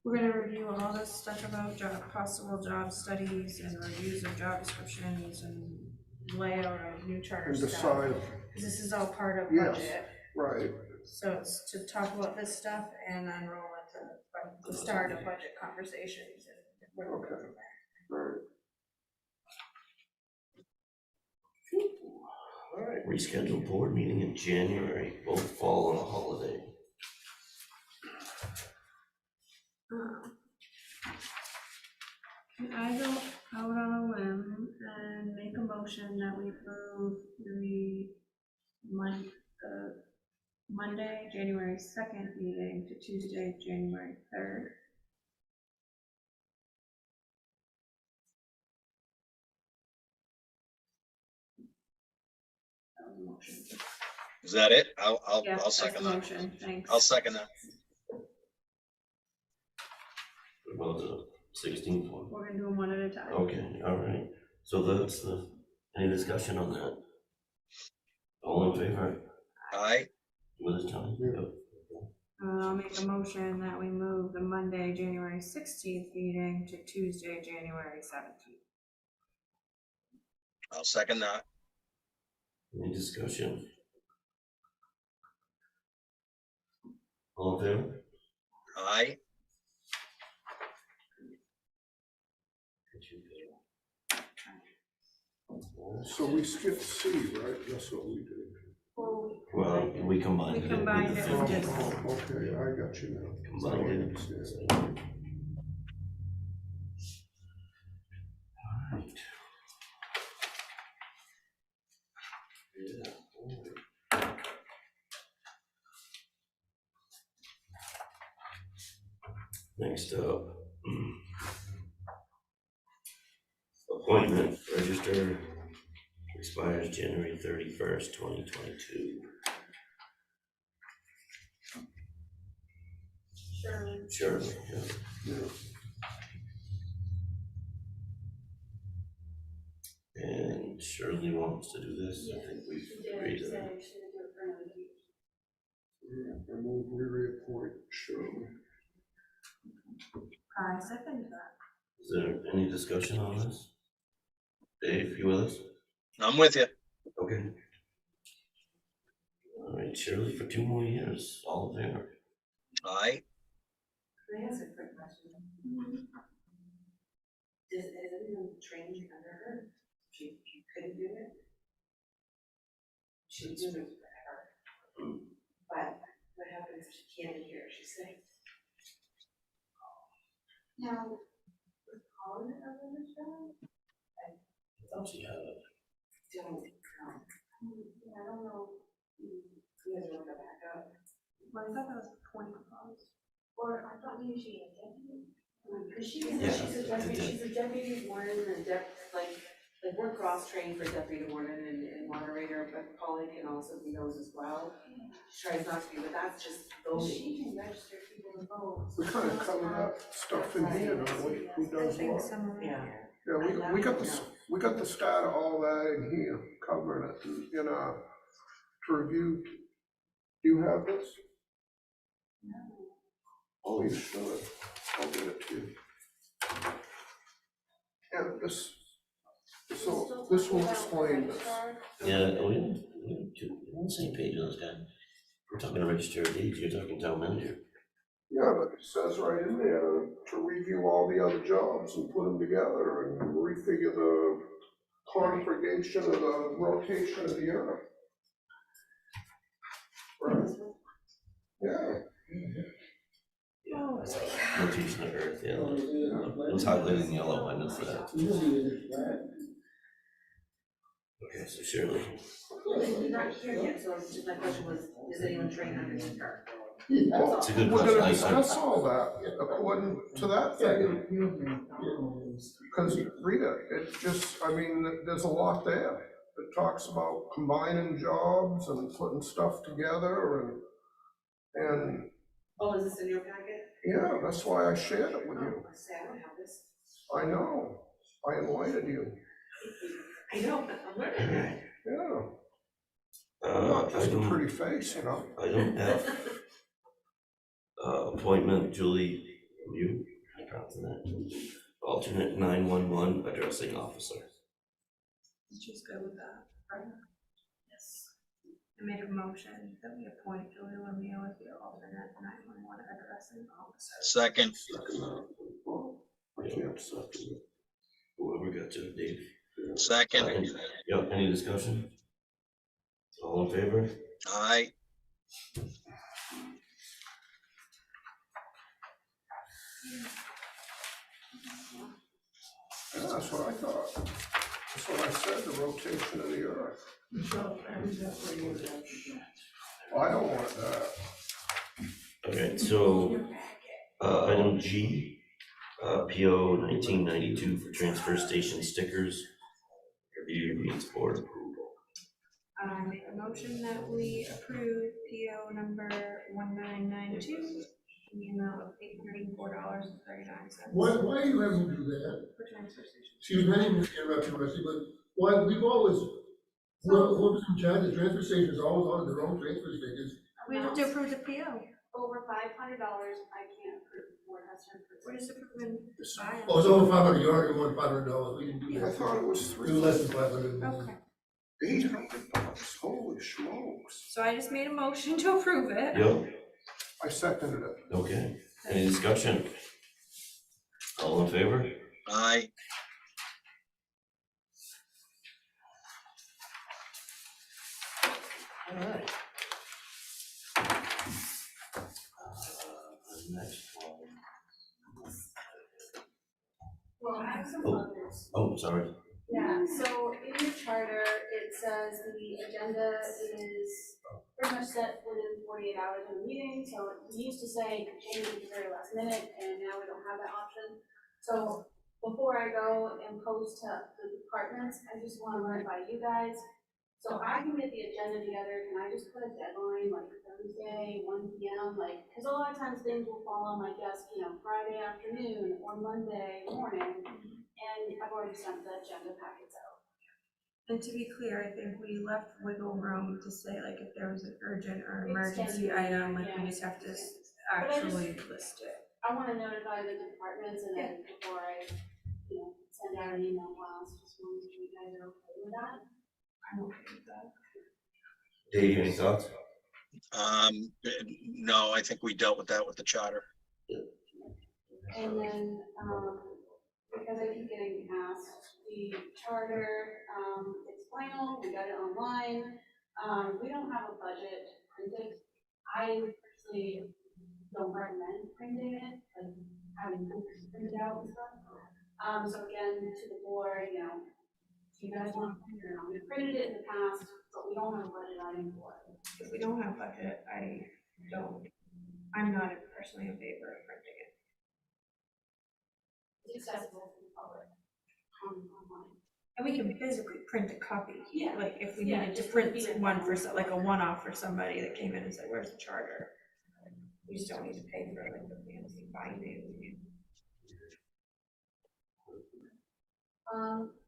We're gonna review all this stuff about possible job studies and reviews of job descriptions and layout of new charter And stuff. decide, 'Cause this is all part of Yes. budget, right, so it's to talk about this stuff and then roll into the start of budget conversations and where we go from there. right. All right, reschedule board meeting in January, both fall on a holiday. Can I go out on a limb and make a motion that we approve the Monday, January 2nd meeting to Tuesday, January 3rd? That was a motion. Is that it? I'll Yeah, that's the second that. motion, thanks. I'll second that. What about the 16th one? We're gonna do them one at a time. Okay, all right. So that's any discussion on that? All in favor? Aye. With this time? Yeah. I'll make a motion that we move the Monday, January 16th meeting to Tuesday, January 17th. I'll second that. Any discussion? All in favor? Aye. So we skipped C, right? That's what we did. Well, we combined We it with combined the it with 50. this. Okay, I got you now. Combined it. Yeah. Alright. Yeah. Next up. Appointment register expires January 31st, 2022. Sure. Yeah. And Shirley wants to do this, I think we've agreed to that. I move we reappoint Shirley. I second that. Is there any discussion on this? Dave, you with us? I'm with you. Okay. All right, Shirley, for 2 more years, all in favor. Aye. Can I ask a quick question? Has anyone trained under her? She couldn't do it? She was doing it forever. But what happens if she can't hear? She's sick. Now, was Colin ever in this job? I thought she had it. Don't know. I don't know. You guys want to go back up? Well, I thought that was a point clause. Or I thought maybe she had a deputy. Because Yeah, she's a deputy warden and like we're cross-trained for deputy warden and moderator, but Polly can also be those as well. She tries not to be, but that's just those. She can register people to vote. We kind of cover that stuff in here, don't we? Who I does think what? some of it, Yeah. Yeah, we got the start of all that in here, covering it, in to review. Do you have this? Oh, you should. I'll give it to you. And this will explain this. Yeah, we didn't, we're on the same page on this guy. We're talking register of deeds, you're talking town manager. Yeah, but it says right in there to review all the other jobs and put them together and refigure the congregation of the rotation of the earth. Right? Yeah. Rotation of earth, yeah. It was highlighted in yellow, I missed that. Okay, so Shirley. You're not here yet, so just my question was, is anyone trained underneath her? Well, It's a good we're question. gonna discuss all that according to that thing, because read it, it just, I mean, there's a lot there. It talks about combining jobs and putting stuff together and, Oh, is this in your packet? yeah, that's why I shared it with you. I say I don't have this. I know, I enlightened you, I know, but I'm learning that. yeah. I'm not I just a don't, pretty face, you know? I don't have, appointment, Julie, you, I dropped that. Alternate 911 addressing officer. she's good with that, right? Yes. I make a motion that we appoint Julie Lemieux as the alternate 911 addressing officer. Second. I can't second it. Whoever got to Dave. Second. Yep, any discussion? All in favor? Aye. Yeah, that's what I thought. That's what I said, the rotation of the earth. I don't want that. Okay, so, item G, PO 1992 for transfer station stickers. Review needs board approval. I make a motion that we approve PO number 1992 in the amount of $804.39 Why do you have to do that? for transfer station. Excuse me, I didn't mean to interrupt you, Rusty, but why, we've always, whoever's in charge of the transfer station is always on their own transfer stations. We have to approve the PO. Over $500, I can't approve, board has to approve. We're just approving the buy. Oh, it's over $500, you already won $500, we can do I that. thought it was Do three, less than 500. Okay, $800, holy smokes. so I just made a motion to approve it. Yep, I seconded it. okay, any discussion? All in favor? Aye. All right. The next one. Well, I have some Oh. others. Oh, sorry. Yeah, so in your charter, it says the agenda is pretty much set within 48 hours of the meeting, so we used to say change it at the very last minute, and now we don't have that option. So before I go and post to the departments, I just want to run it by you guys. So I can get the agenda together, can I just put a deadline, like Thursday, 1 PM, like, because a lot of times things will fall on my desk, Friday afternoon or Monday morning, and I've already sent the agenda packets out. And to be clear, I think we left wiggle room to say, like, if there was an urgent or emergency Extended, item, like, we yeah. just have to But I just- actually list it. I want to notify the departments and then before I, send out an email blast, just want to make sure you guys are okay with that. I'm okay with that. Dave, any thoughts? No, I think we dealt with that with the charter. And then, because I keep getting asked, the charter, it's final, we got it online. We don't have a budget printed. I personally don't recommend printing it, like having books printed out and stuff. So again, to the board, if you guys want to print it, we printed it in the past, but we don't have a budget item for it. If we don't have budget, I'm not personally in favor of printing it. It's accessible to the public online. And we can physically print a copy. Yeah. Like, if we Yeah, needed to just print be a one for, like, a one-off for somebody that came in and said, where's the charter? We just don't need to pay for, like, the fancy binding.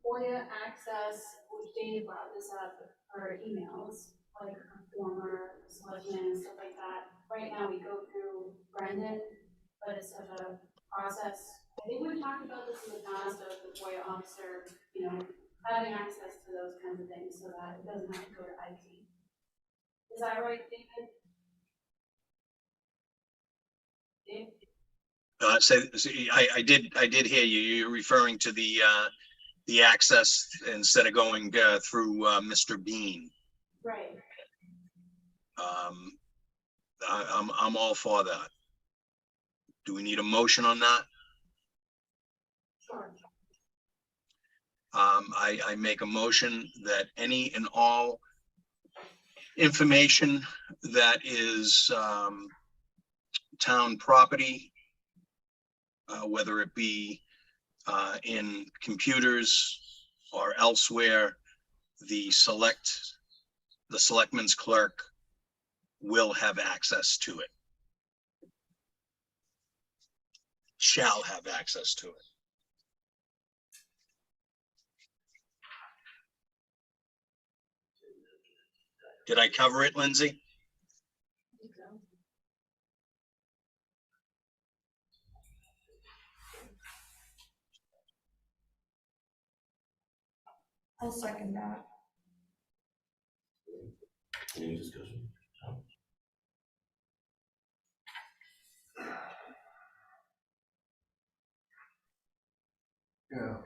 FOIA access, which Dave brought this up, for emails, like former selectmen and stuff like that. Right now, we go through Brendan, but it's such a process. I think we've talked about this in the past of the FOIA officer, having access to those kinds of things so that it doesn't have to go to IT. Is that right, David? I did hear you. You're referring to the access instead of going through Mr. Bean. Right. I'm all for that. Do we need a motion on that? Sure. I make a motion that any and all information that is town property, whether it be in computers or elsewhere, the selectman's clerk will have access to it. Shall have access to it. Did I cover it, Lindsay? I'll second that. Any discussion? Yeah.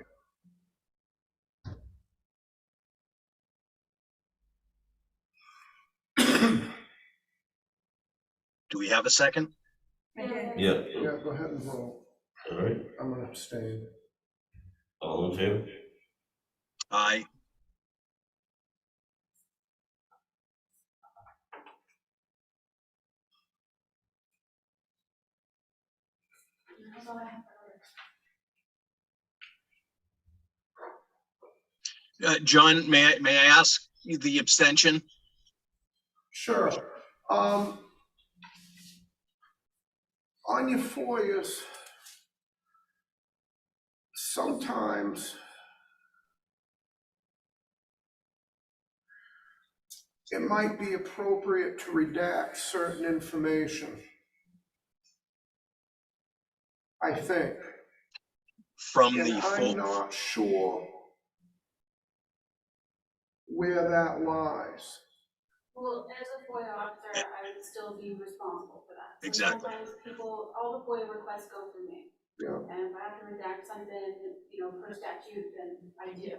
Do we have a second? I did. Yeah, Yeah, go ahead and vote. all right, I'm gonna abstain. all in favor? Aye. That's all I have for John, may I ask you the abstention? Sure. On your FOIAs, sometimes it might be appropriate to redact certain information. I think. From And the I'm full, not sure where that lies. Well, as a FOIA officer, I would still be responsible for that. So Exactly. sometimes all the FOIA requests go through me. Yeah. And if I have to redact something, per statute, then I do.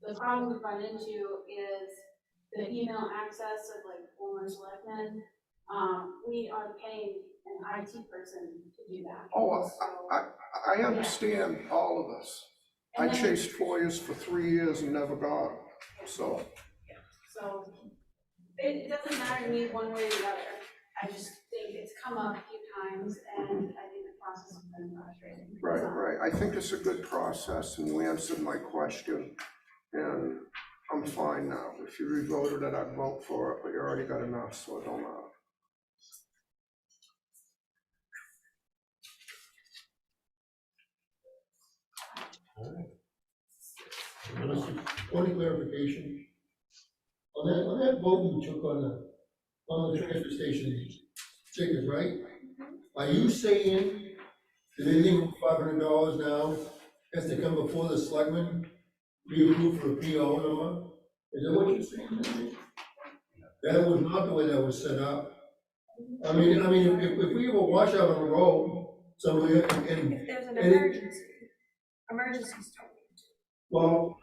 The problem we run into is the email access of like former selectmen, we are paying an IT person to do that. Oh, So- I understand all of this. I And then- chased FOIAs for 3 years and never got them, so. So it doesn't matter to me one way or the other. I just think it's come up a few times and I think the process has been frustrating. Right, right. I think it's a good process, and you answered my question, and I'm fine now. If you re-voted it, I'd vote for it, but you already got enough, so it don't matter. Point of clarification. On that vote you took on the transfer station tickets, right? Are you saying that anything over $500 now has to come before the selectmen, be approved for a PO number? Is that what you're saying? That was not the way that was set up. I mean, if we have a washout on the road, somebody, and, If there's an and it- emergency, emergencies don't. well,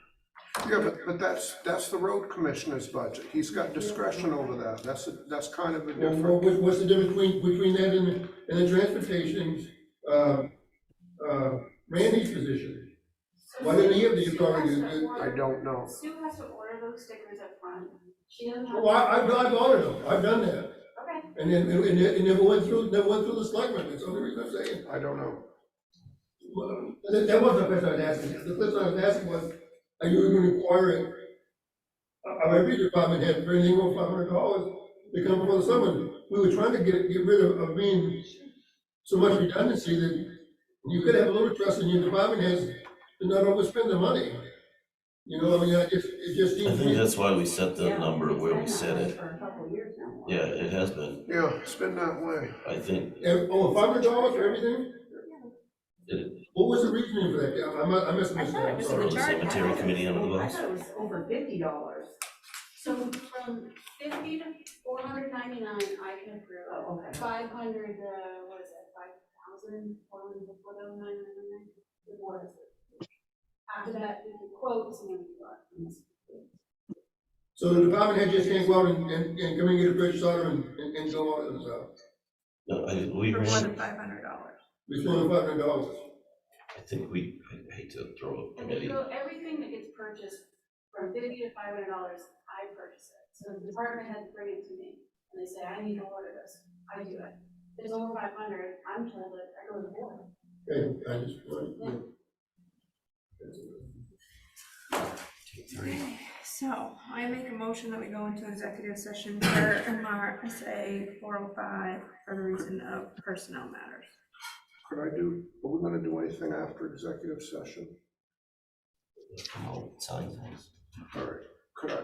Yeah, but that's the road commissioner's budget. He's got discretion over that. That's kind of a well, different. what's the difference between that and the transportation's, Randy's position? Why didn't he have the authority to? I don't know. Sue has to order those stickers up front. She doesn't have. Well, I've ordered them, I've done that, Okay. and then, it never went through the selectmen, that's the only reason I'm saying. I don't know. Well, that wasn't the question I was asking, the question I was asking was, are you requiring every department head for anything over $500 to come before the summons? We were trying to get rid of being so much redundancy that you could have a little trust in your department heads to not overspend the money. You know, I mean, it just I seems to think me. that's why we set the Yeah, number it's where been we that set way it. For a couple of years now. Yeah, it has been. Yeah, it's been that way. I think Oh, $500 for everything? it, What was the reasoning for that? I must have I missed thought that, it I'm was sorry. the charge. cemetery committee under the I bus. thought it was over $50. So from 50 to 499, I can approve. Oh, okay. 500, what is it, 5,000, 499, the board is it. After that, we can quote some of the So the department head just can't go out and come and get a purchase order and go out themselves? No, we For more ran, than $500. It's more than $500. I think I hate to throw a And they committee. go, everything that gets purchased from $50 to $500, I purchase it. So the department heads bring it to me, and they say, I need to order this, I do it. If it's over 500, I'm told that I go to the board. Okay, I just, Okay, so I make a motion that we go into executive session per MRSA 405 for the reason of personnel matters. Are we gonna do anything after executive session? Come on, sign things. All right, could I?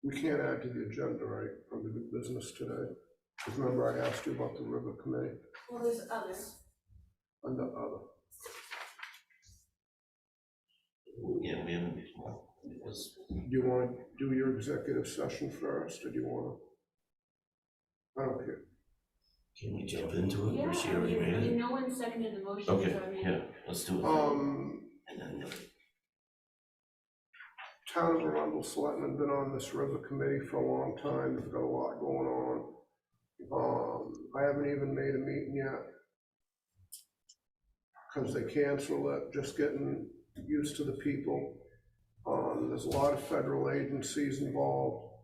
We can't add to the agenda, right, under the business today? Because remember I asked you about the river committee Well, there's others. and the other. Yeah, we haven't, well, it was, Do you want to do your executive session first, or do you want to? I don't care. can we jump into it, Yeah, or she already made it? no one seconded the motion, so Okay, I mean. yeah, let's do it. And then, Town of Arundel Selectmen been on this river committee for a long time, they've got a lot going on. I haven't even made a meeting yet. Because they canceled it, just getting used to the people. There's a lot of federal agencies involved.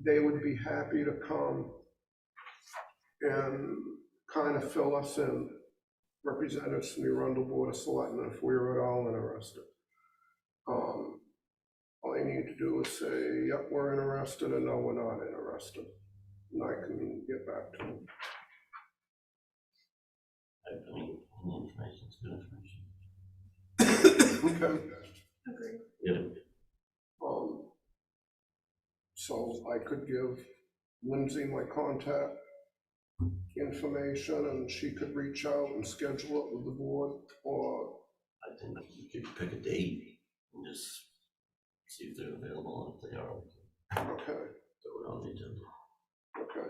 They would be happy to come and kind of fill us in, represent us in the Arundel Board of Selectmen if we were at all interested. All you need to do is say, yep, we're interested, or no, we're not interested. And I can get back to them. I mean, information's good information. Okay. Agreed. Yeah, So I could give Lindsay my contact information, and she could reach out and schedule it with the board, or, I think you could pick a date and just see if they're available, and if they are, okay, throw it on the agenda. okay.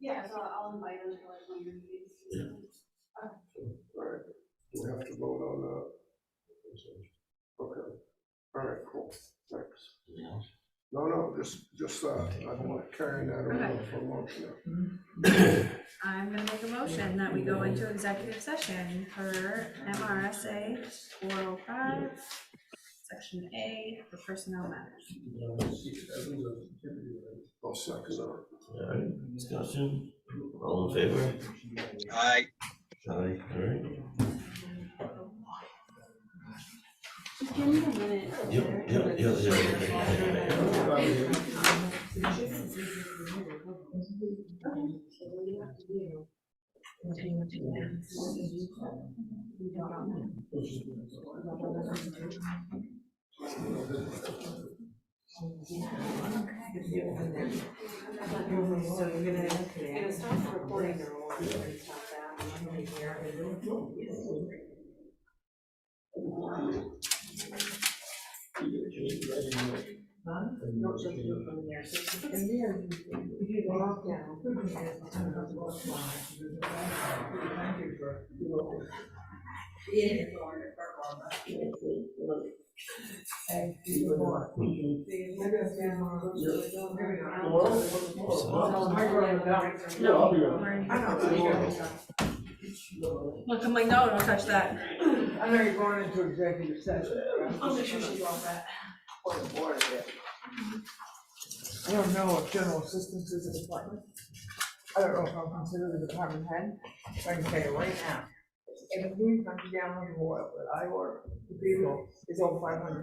Yeah, so I'll invite them to like one of your meetings. Yeah. All right, do we have to vote on that? Okay, all right, cool. just, I've been carrying that around for a long time. I'm gonna make a motion that we go into executive session per MRSA 405, Section A, for personnel matters. I'll second that. All right, discussion, all in favor? I, Aye, all right. Give me a minute. So you're gonna stop recording or what? Stop Huh? No, just do it from there. So And then, if you go off down. Thank you for. And you more. Maybe it's down on the- maybe not. No, I wrote it down. Yeah, I'll be right. We're- I know, Look, I'm like, no, don't touch that. I know you're going into executive session. I'll make sure she's off that. Point of order here. I don't know if general assistance is a department. I don't know if I'm considered a department head, so I can tell you right now. If a 300 gallon of oil that I order for people is over 500